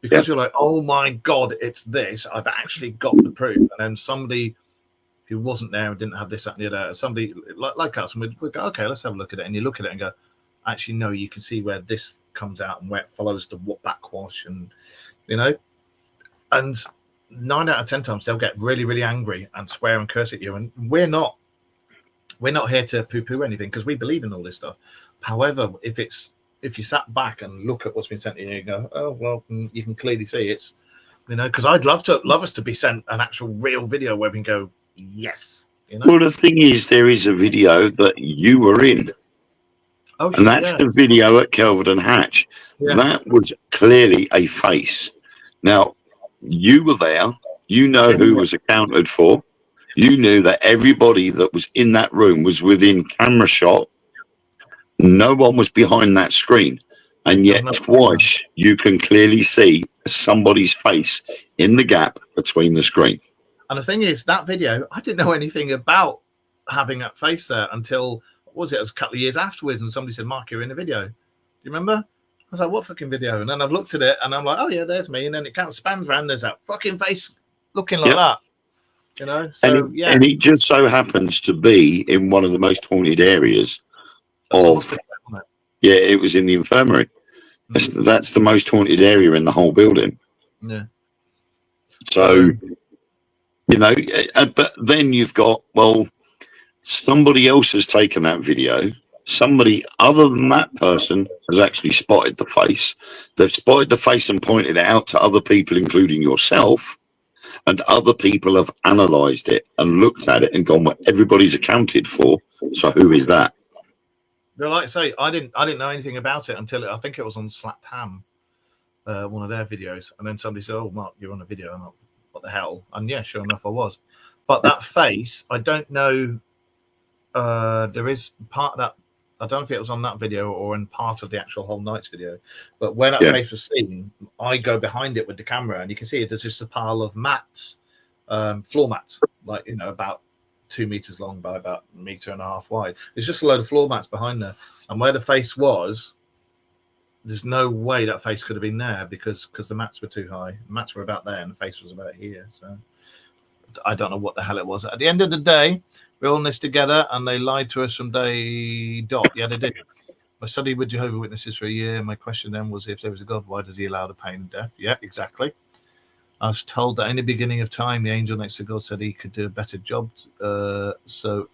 because you're like, "Oh my God, it's this. I've actually got the proof." And then somebody who wasn't there and didn't have this, that, and the other, somebody like us, and we'd go, "Okay, let's have a look at it." And you look at it and go, "Actually, no, you can see where this comes out and where it follows the backwash," and and 9 out of 10 times they'll get really, really angry and swear and curse at you. And we're not here to poo-poo anything because we believe in all this stuff. However, if you sat back and look at what's been sent to you, you go, "Oh well," you can clearly see it's, because I'd love us to be sent an actual real video where we can go, "Yes." Well, the thing is, there is a video that you were in. Oh, and that's the video at Kelvedon Hatch. Yeah. That was clearly a face. Now, you were there. You know who was accounted for. You knew that everybody that was in that room was within camera shot. No one was behind that screen. And yet twice you can clearly see somebody's face in the gap between the screen. And the thing is, that video, I didn't know anything about having that face there until, it was a couple of years afterwards, and somebody said, "Mark, you're in the video." Do you remember? I was like, "What fucking video?" And then I've looked at it and I'm like, "Oh yeah, there's me." And then it kind of spans around, there's that fucking face looking like that. So and it just so happens to be in one of the most haunted areas of it was in the infirmary. That's the most haunted area in the whole building. Yeah. So but then you've got, well, somebody else has taken that video, somebody other than that person has actually spotted the face. They've spotted the face and pointed it out to other people, including yourself, and other people have analysed it and looked at it and gone, well, everybody's accounted for, so who is that? They're like, say, I didn't know anything about it until I think it was on Slapped Ham, one of their videos, and then somebody said, "Oh, Mark, you're on a video." I'm like, "What the hell?" And yeah, sure enough, I was. But that face, I don't know. There is part of that. I don't know if it was on that video or in part of the actual whole night's video. But when that face was seen, I go behind it with the camera, and you can see it. There's just a pile of mats, floor mats, like about 2 meters long by about 1.5 meters wide. There's just a load of floor mats behind there, and where the face was, there's no way that face could have been there because the mats were too high. The mats were about there, and the face was about here. So I don't know what the hell it was. At the end of the day, we're all in this together, and they lied to us from day dot. Yeah, they did. I studied with Jehovah's Witnesses for a year. My question then was, if there was a God, why does he allow the pain and death? Yeah, exactly. I was told that in the beginning of time, the angel next to God said he could do a better job, so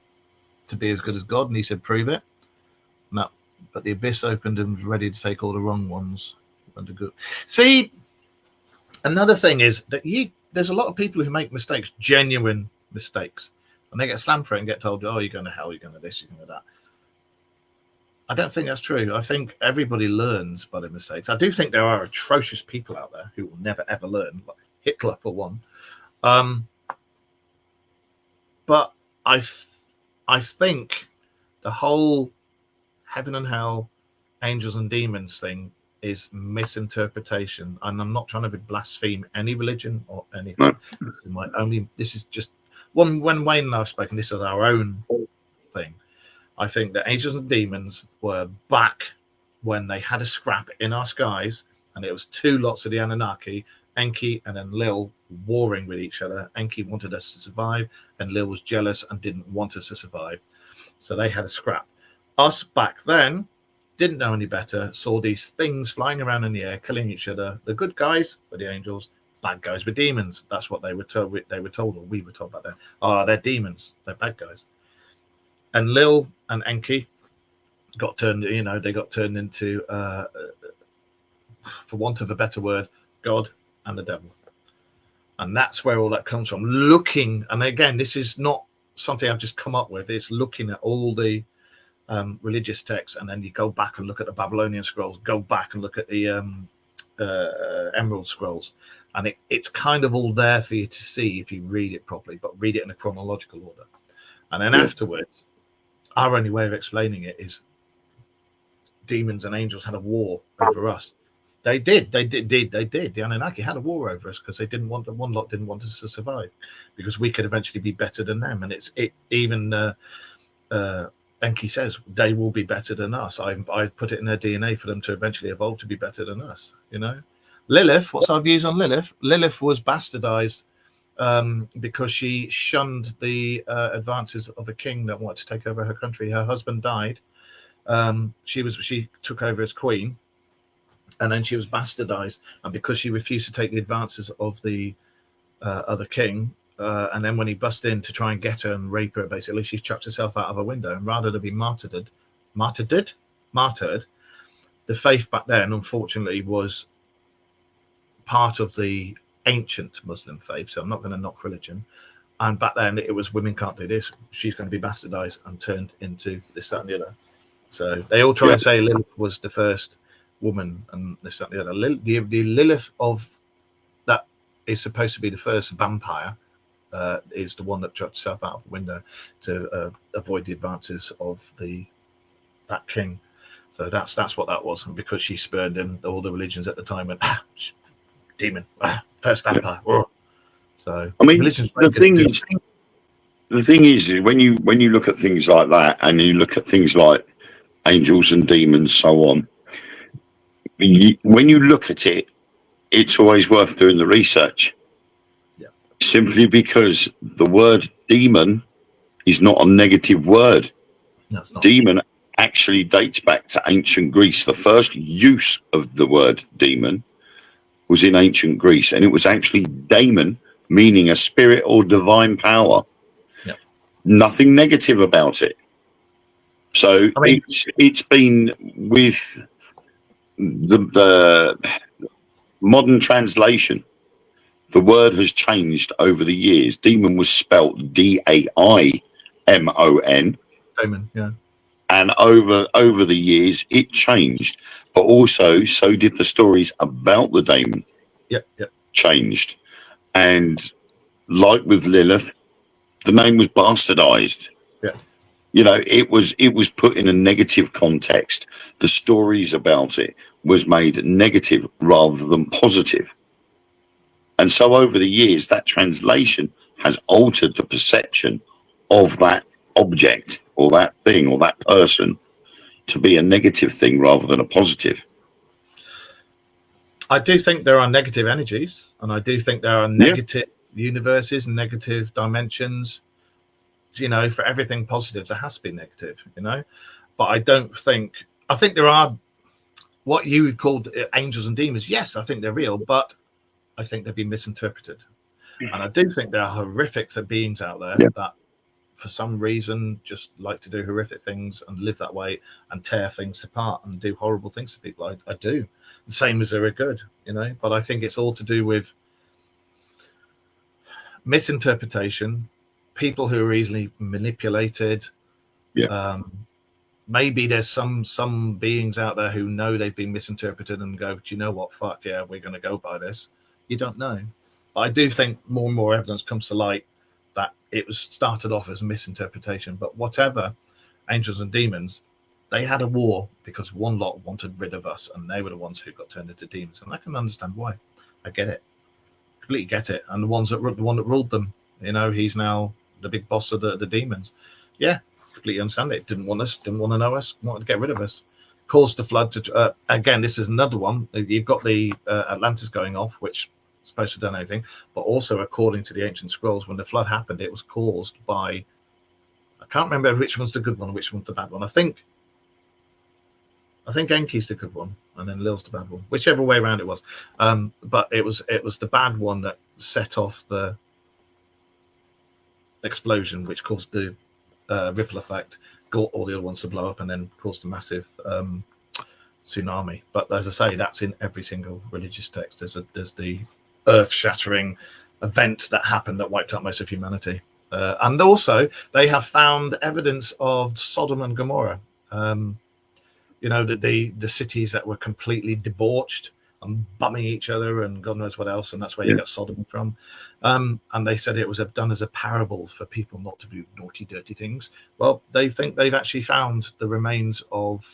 to be as good as God, and he said, prove it. No, but the abyss opened and was ready to take all the wrong ones. Good. See, another thing is that there's a lot of people who make mistakes, genuine mistakes, and they get slammed for it and get told, oh, you're going to hell, you're going to this, you're going to that. I don't think that's true. I think everybody learns by their mistakes. I do think there are atrocious people out there who will never, ever learn, like Hitler, for one. But I think the whole heaven and hell, angels and demons thing is misinterpretation. And I'm not trying to blaspheme any religion or anything. This is just when Wayne and I have spoken, this is our own thing. I think that angels and demons were back when they had a scrap in our skies, and it was two lots of the Anunnaki, Enki and then Lil, warring with each other. Enki wanted us to survive, and Lil was jealous and didn't want us to survive. So they had a scrap. Us back then didn't know any better, saw these things flying around in the air, killing each other. The good guys were the angels, bad guys were demons. That's what they were told. They were told, or we were told back then. Oh, they're demons. They're bad guys. And Lil and Enki got turned, they got turned into, for want of a better word, God and the devil. And that's where all that comes from. Looking, and again, this is not something I've just come up with. It's looking at all the religious texts, and then you go back and look at the Babylonian scrolls, go back and look at the Emerald scrolls. And it's kind of all there for you to see if you read it properly, but read it in a chronological order. And then afterwards, our only way of explaining it is demons and angels had a war over us. They did. The Anunnaki had a war over us because one lot didn't want us to survive, because we could eventually be better than them. And even Enki says they will be better than us. I put it in their DNA for them to eventually evolve to be better than us. Lilith. What's our views on Lilith? Lilith was bastardized because she shunned the advances of a king that wanted to take over her country. Her husband died. She took over as queen, and then she was bastardized. And because she refused to take the advances of the other king, and then when he bust in to try and get her and rape her, basically, she chucked herself out of a window. And rather than be martyred, the faith back then, unfortunately, was part of the ancient Muslim faith. So I'm not going to knock religion. And back then it was, women can't do this. She's going to be bastardized and turned into this, that, and the other. So they all try and say Lilith was the first woman and this, that, and the other. The Lilith of that is supposed to be the first vampire, is the one that chucked herself out of the window to avoid the advances of that king. So that's what that was. And because she spurned him, all the religions at the time went, demon, first vampire. So I mean, the thing is, when you look at things like that, and you look at things like angels and demons, so on, when you look at it, it's always worth doing the research. Yeah. Simply because the word demon is not a negative word. No, it's not. Demon actually dates back to ancient Greece. The first use of the word demon was in ancient Greece, and it was actually daemon, meaning a spirit or divine power. Yep. Nothing negative about it. So I mean, it's been with the modern translation. The word has changed over the years. Demon was spelt Daimon, Damon, yeah. and over the years it changed. But also, so did the stories about the daemon Yep. changed. And like with Lilith, the name was bastardized. Yeah. You know, it was put in a negative context. The stories about it was made negative rather than positive. And so over the years, that translation has altered the perception of that object or that thing or that person to be a negative thing rather than a positive. I do think there are negative energies, and I do think there are negative universes and negative dimensions. You know, for everything positive, there has to be negative, you know. But I think there are what you would call angels and demons. Yes, I think they're real, but I think they've been misinterpreted. And I do think there are horrific beings out there that for some reason just like to do horrific things and live that way and tear things apart and do horrible things to people. I do. The same as they're good, you know. But I think it's all to do with misinterpretation, people who are easily manipulated. Maybe there's some beings out there who know they've been misinterpreted and go, do you know what, fuck yeah, we're going to go by this. You don't know. But I do think more and more evidence comes to light that it was started off as a misinterpretation. But whatever, angels and demons, they had a war because one lot wanted rid of us, and they were the ones who got turned into demons. And I can understand why. I get it. Completely get it. And the one that ruled them, you know, he's now the big boss of the demons. Yeah, completely understand it. Didn't want us, didn't want to know us, wanted to get rid of us. Caused the flood to again, this is another one. You've got the Atlantis going off, which is supposed to have done anything, but also according to the ancient scrolls, when the flood happened, it was caused by, I can't remember which one's the good one and which one's the bad one. I think Enki's the good one and then Lil's the bad one, whichever way around it was. But it was the bad one that set off the explosion, which caused the ripple effect, got all the other ones to blow up, and then caused a massive tsunami. But as I say, that's in every single religious text. There's the earth-shattering event that happened that wiped out most of humanity. And also, they have found evidence of Sodom and Gomorrah. You know, the cities that were completely debauched and bumming each other and God knows what else, and that's where you get Sodom from. And they said it was done as a parable for people not to do naughty, dirty things. Well, they think they've actually found the remains of,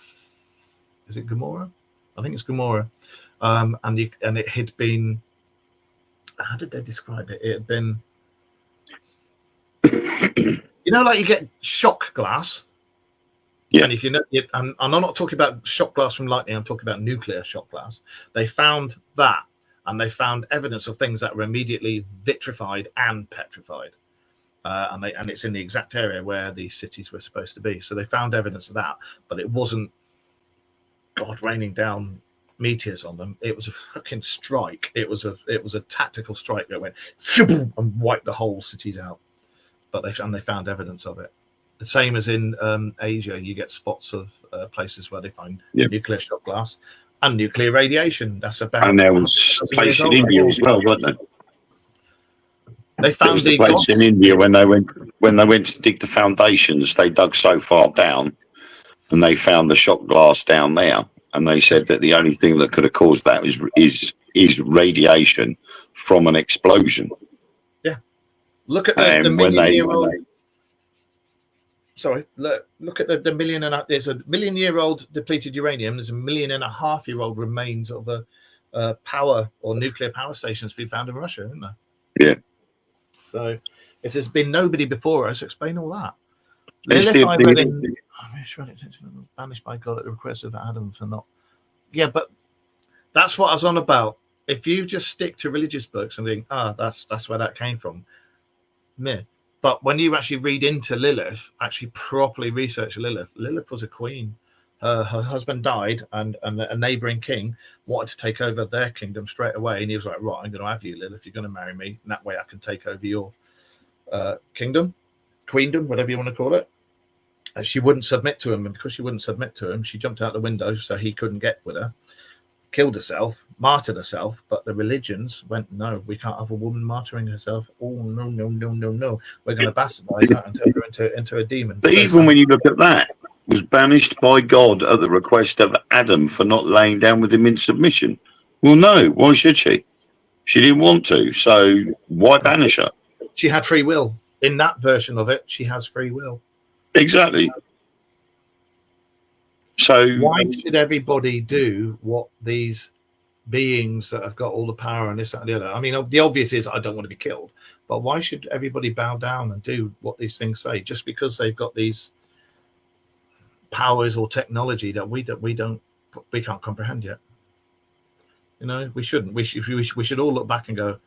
is it Gomorrah? I think it's Gomorrah. And it had been, how did they describe it? It had been, you know, like you get shock glass. Yeah. And if you know, and I'm not talking about shock glass from lightning, I'm talking about nuclear shock glass. They found that, and they found evidence of things that were immediately vitrified and petrified. And it's in the exact area where these cities were supposed to be. So they found evidence of that, but it wasn't God raining down meteors on them. It was a fucking strike. It was a tactical strike that went and wiped the whole cities out. But they found evidence of it. The same as in Asia, you get spots of places where they find nuclear shock glass and nuclear radiation. That's about. And there was a place in India as well, wasn't there? They found the place in India when they went to dig the foundations. They dug so far down, and they found the shock glass down there. And they said that the only thing that could have caused that is radiation from an explosion. Yeah, look at the million-year-old. Sorry, look at the million and there's a million-year-old depleted uranium. There's a 1.5 million-year-old remains of a power or nuclear power stations been found in Russia, isn't there? Yeah. So, if there's been nobody before us, explain all that. Banished by God at the request of Adam for not. Yeah, but that's what I was on about. If you just stick to religious books and think, that's where that came from, meh. But when you actually read into Lilith, actually properly research Lilith was a queen. Her husband died, and a neighboring king wanted to take over their kingdom straight away. And he was like, right, I'm going to have you, Lilith. You're going to marry me. And that way I can take over your kingdom, queendom, whatever you want to call it. she wouldn't submit to him, and because she wouldn't submit to him, she jumped out the window so he couldn't get with her, killed herself, martyred herself. But the religions went, no, we can't have a woman martyring herself. Oh, no, no, no, no, no. We're going to bastardize that and turn her into a demon. But even when you look at that, was banished by God at the request of Adam for not laying down with him in submission. Well, no, why should she? She didn't want to, so why banish her? She had free will. In that version of it, she has free will. Exactly. So why should everybody do what these beings that have got all the power and this, that, and the other? I mean, the obvious is I don't want to be killed, but why should everybody bow down and do what these things say just because they've got these powers or technology that we can't comprehend yet? You know, we shouldn't. We should all look back and go,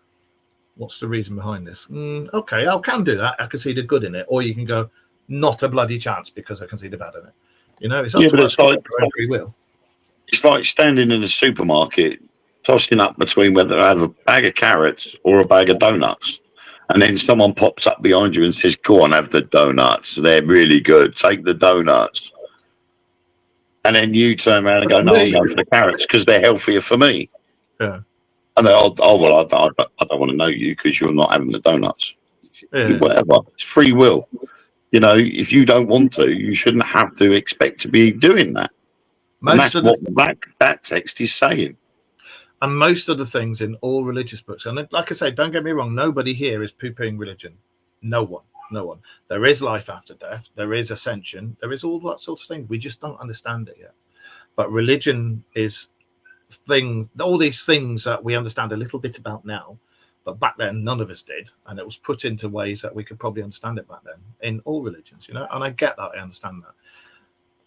what's the reason behind this? Okay, I can do that. I can see the good in it. Or you can go, not a bloody chance because I can see the bad in it. You know, it's up to us like free will. It's like standing in a supermarket, tossing up between whether I have a bag of carrots or a bag of donuts. And then someone pops up behind you and says, go on, have the donuts. They're really good. Take the donuts. And then you turn around and go, no, I'm going for the carrots because they're healthier for me. Yeah. And I don't want to know you because you're not having the donuts. Yeah. Whatever. It's free will. You know, if you don't want to, you shouldn't have to expect to be doing that. And that's what that text is saying. And most of the things in all religious books, and like I say, don't get me wrong, nobody here is poo-pooing religion. No one. There is life after death. There is ascension. There is all that sort of thing. We just don't understand it yet. But religion is all these things that we understand a little bit about now, but back then none of us did, and it was put into ways that we could probably understand it back then in all religions, you know. And I get that, I understand that.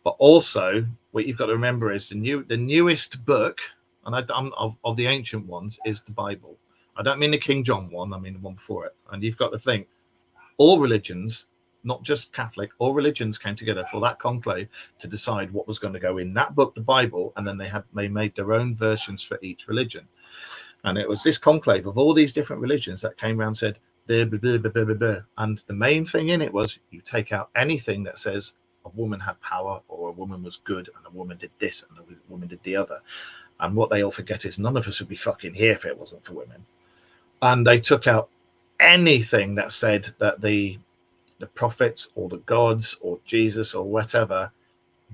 But also, what you've got to remember is the newest book, and of the ancient ones, is the Bible. I don't mean the King John one, I mean the one before it. And you've got to think, all religions, not just Catholic, all religions came together for that conclave to decide what was going to go in that book, the Bible, and then they made their own versions for each religion. And it was this conclave of all these different religions that came around and said, blah, blah, blah, blah, blah, blah. And the main thing in it was you take out anything that says a woman had power or a woman was good and a woman did this and a woman did the other. And what they all forget is none of us would be fucking here if it wasn't for women. And they took out anything that said that the prophets or the gods or Jesus or whatever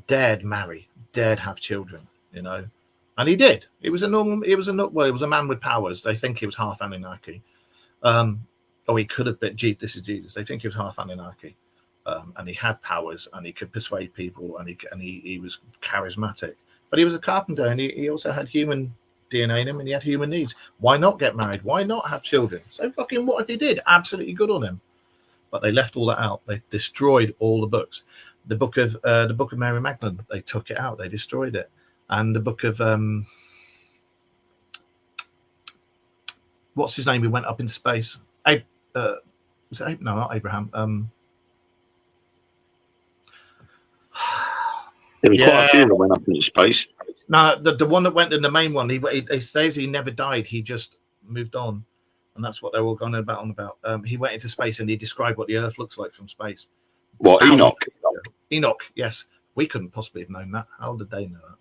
dared marry, dared have children, you know. And he did. It was a man with powers. They think he was half Anunnaki. He could have been, this is Jesus. They think he was half Anunnaki. And he had powers and he could persuade people and he was charismatic. But he was a carpenter and he also had human DNA in him and he had human needs. Why not get married? Why not have children? So fucking what if he did? Absolutely good on him. But they left all that out. They destroyed all the books. The book of Mary Magdalene, they took it out. They destroyed it. And the book of what's his name? Who went up in space? Was it no, not Abraham. There were quite a few that went up into space. No, the one that went in, the main one, he says he never died. He just moved on. And that's what they're all going about. He went into space and he described what the Earth looks like from space. What, Enoch? Enoch, yes. We couldn't possibly have known that. How did they know that?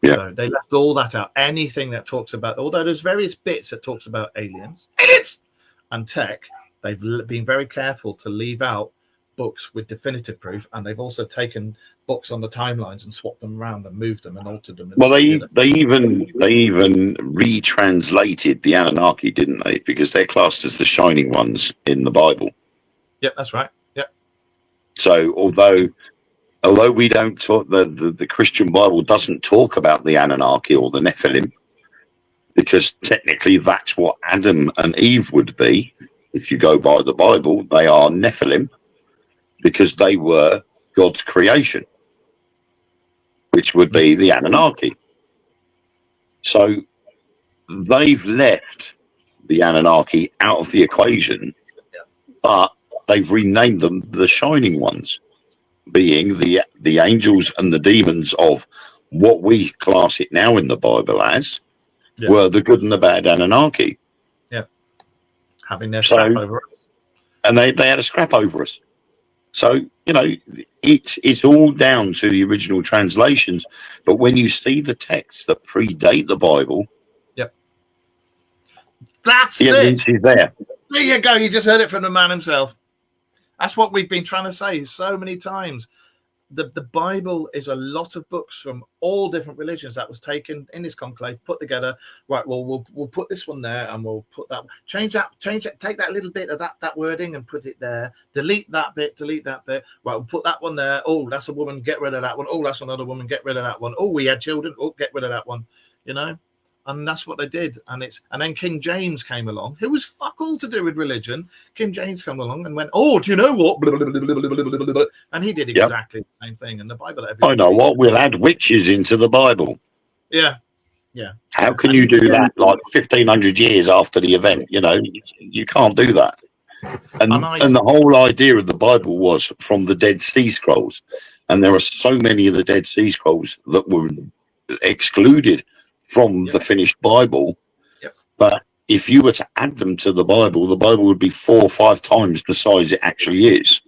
Yeah. So they left all that out. Anything that talks about, although there's various bits that talks about aliens and tech, they've been very careful to leave out books with definitive proof, and they've also taken books on the timelines and swapped them around and moved them and altered them. Well, they even retranslated the Anunnaki, didn't they? Because they're classed as the shining ones in the Bible. Yeah, that's right. Yeah. So although we don't talk, the Christian Bible doesn't talk about the Anunnaki or the Nephilim, because technically that's what Adam and Eve would be. If you go by the Bible, they are Nephilim because they were God's creation, which would be the Anunnaki. So they've left the Anunnaki out of the equation, but they've renamed them the Shining Ones, being the angels and the demons of what we class it now in the Bible as, were the good and the bad Anunnaki. Yeah. Having their scrap over us. And they had a scrap over us. So, you know, it's all down to the original translations. But when you see the texts that predate the Bible, that's the evidence is there. There you go. You just heard it from the man himself. That's what we've been trying to say so many times. The Bible is a lot of books from all different religions that was taken in this conclave, put together. Right, well, we'll put this one there, and we'll put that. Change that. Take that little bit of that wording and put it there. Delete that bit. Right, we'll put that one there. Oh, that's a woman. Get rid of that one. Oh, that's another woman. Get rid of that one. Oh, we had children. Oh, get rid of that one. You know. And that's what they did. And then King James came along, who was fuck all to do with religion. King James came along and went, oh, do you know what? And he did exactly the same thing. And the Bible. I know what, we'll add witches into the Bible. Yeah. How can you do that like 1,500 years after the event? You know, you can't do that. And the whole idea of the Bible was from the Dead Sea Scrolls. And there are so many of the Dead Sea Scrolls that were excluded from the finished Bible. But if you were to add them to the Bible would be 4 or 5 times the size it actually is.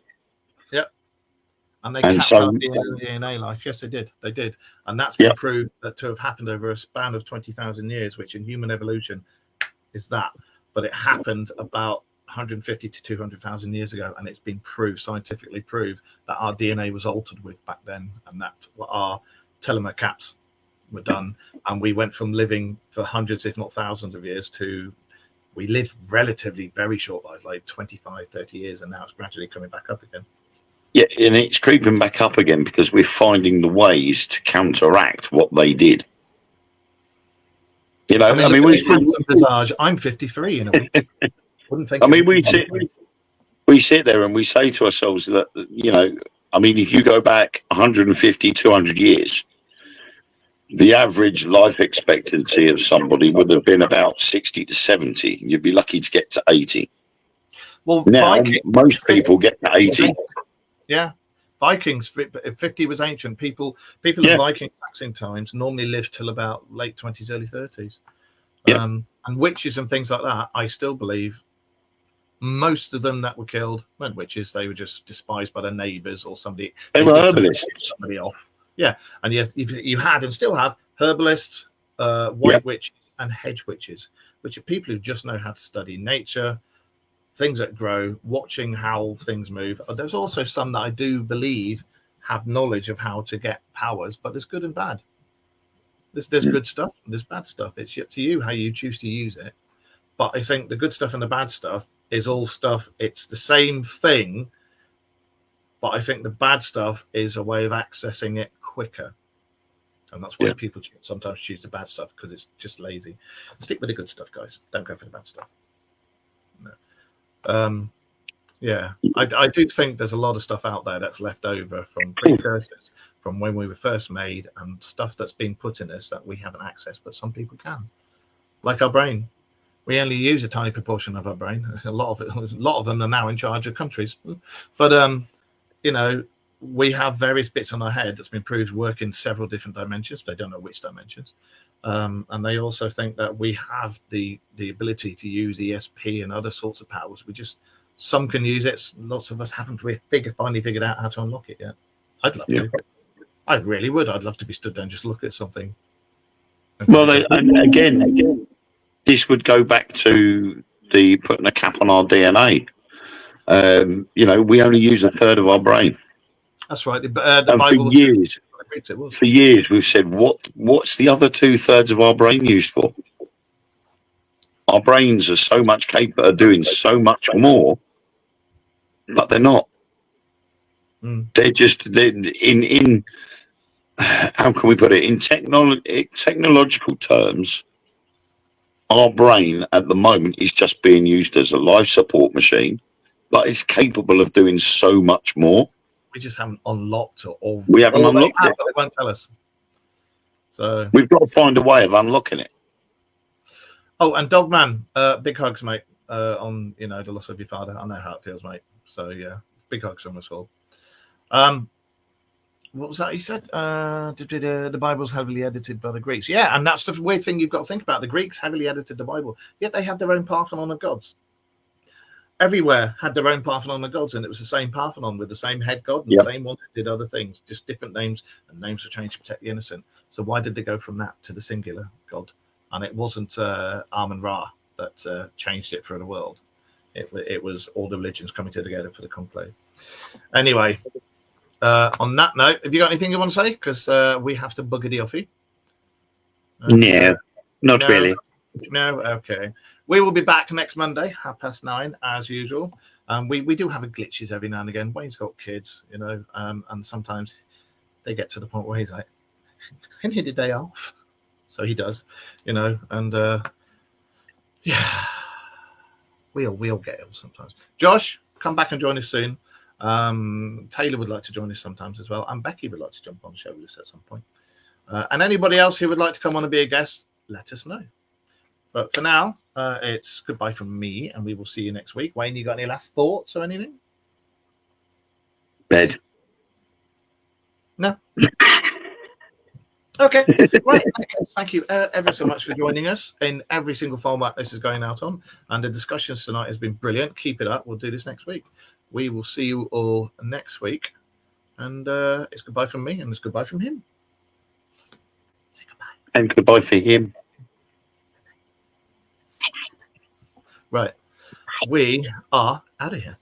And they kept our DNA life. Yes, they did. And that's been proved to have happened over a span of 20,000 years, which in human evolution is that. But it happened about 150 to 200,000 years ago, and it's been scientifically proved that our DNA was altered with back then, and that our telomere caps were done, and we went from living for hundreds, if not thousands of years, to we lived relatively very short lives, like 25, 30 years, and now it's gradually coming back up again. Yeah, and it's creeping back up again because we're finding the ways to counteract what they did. You know, I mean I'm 53 in a week. Wouldn't think. I mean, we sit there and we say to ourselves that, you know, I mean, if you go back 150, 200 years, the average life expectancy of somebody would have been about 60 to 70. You'd be lucky to get to 80. Well, now most people get to 80. Yeah, Vikings. 50 was ancient. People in Viking taxing times normally lived till about late 20s, early 30s. And witches and things like that, I still believe most of them that were killed weren't witches. They were just despised by their neighbours or somebody. They were herbalists. Somebody off. Yeah, and you had and still have herbalists, white witches, and hedge witches, which are people who just know how to study nature, things that grow, watching how things move. There's also some that I do believe have knowledge of how to get powers, but there's good and bad. There's good stuff, there's bad stuff. It's up to you how you choose to use it. But I think the good stuff and the bad stuff is all stuff. It's the same thing, but I think the bad stuff is a way of accessing it quicker. And that's why people sometimes choose the bad stuff, because it's just lazy. Stick with the good stuff, guys. Don't go for the bad stuff. No. I do think there's a lot of stuff out there that's left over from precursors, from when we were first made, and stuff that's been put in us that we haven't accessed, but some people can. Like our brain. We only use a tiny proportion of our brain. A lot of them are now in charge of countries. But you know, we have various bits on our head that's been proved work in several different dimensions. They don't know which dimensions. And they also think that we have the ability to use ESP and other sorts of powers. Some can use it. Lots of us haven't finally figured out how to unlock it yet. I'd love to. I really would. I'd love to be stood there and just look at something. Well, again, this would go back to the putting a cap on our DNA. You know, we only use a third of our brain. That's right. The Bible for years, we've said, what's the other 2/3 of our brain used for? Our brains are so much capable of doing so much more, but they're not. They're in how can we put it? In technological terms, our brain at the moment is just being used as a life support machine, but it's capable of doing so much more. We just haven't unlocked it. We haven't unlocked it. They won't tell us. So we've got to find a way of unlocking it. Oh, and Dogman, big hugs, mate. On the loss of your father. I know how it feels, mate. So yeah, big hugs from us all. What was that he said? The Bible's heavily edited by the Greeks. Yeah, and that's the weird thing you've got to think about. The Greeks heavily edited the Bible, yet they had their own Parthenon of gods. everywhere had their own Parthenon of gods, and it was the same Parthenon with the same head god and Yep. the same one that did other things, just different names, and names were changed to protect the innocent. So why did they go from that to the singular god? And it wasn't Amun-Ra that changed it for the world. It was all the religions coming together for the conclave. Anyway, on that note, have you got anything you want to say? Because we have to buggity offy. No, not really. No, okay. We will be back next Monday, 9:30, as usual. We do have a glitches every now and again. Wayne's got kids, you know, and sometimes they get to the point where he's like, I need a day off. So he does, you know, and yeah, we all get ill sometimes. Josh, come back and join us soon. Taylor would like to join us sometimes as well, and Becky would like to jump on the show with us at some point. And anybody else who would like to come on and be a guest, let us know. But for now, it's goodbye from me, and we will see you next week. Wayne, you got any last thoughts or anything? Bed. No. Okay, right. Thank you ever so much for joining us in every single format this is going out on. And the discussions tonight has been brilliant. Keep it up. We'll do this next week. We will see you all next week. And it's goodbye from me, and it's goodbye from him. Say goodbye. And goodbye for him. Right. We are out of here.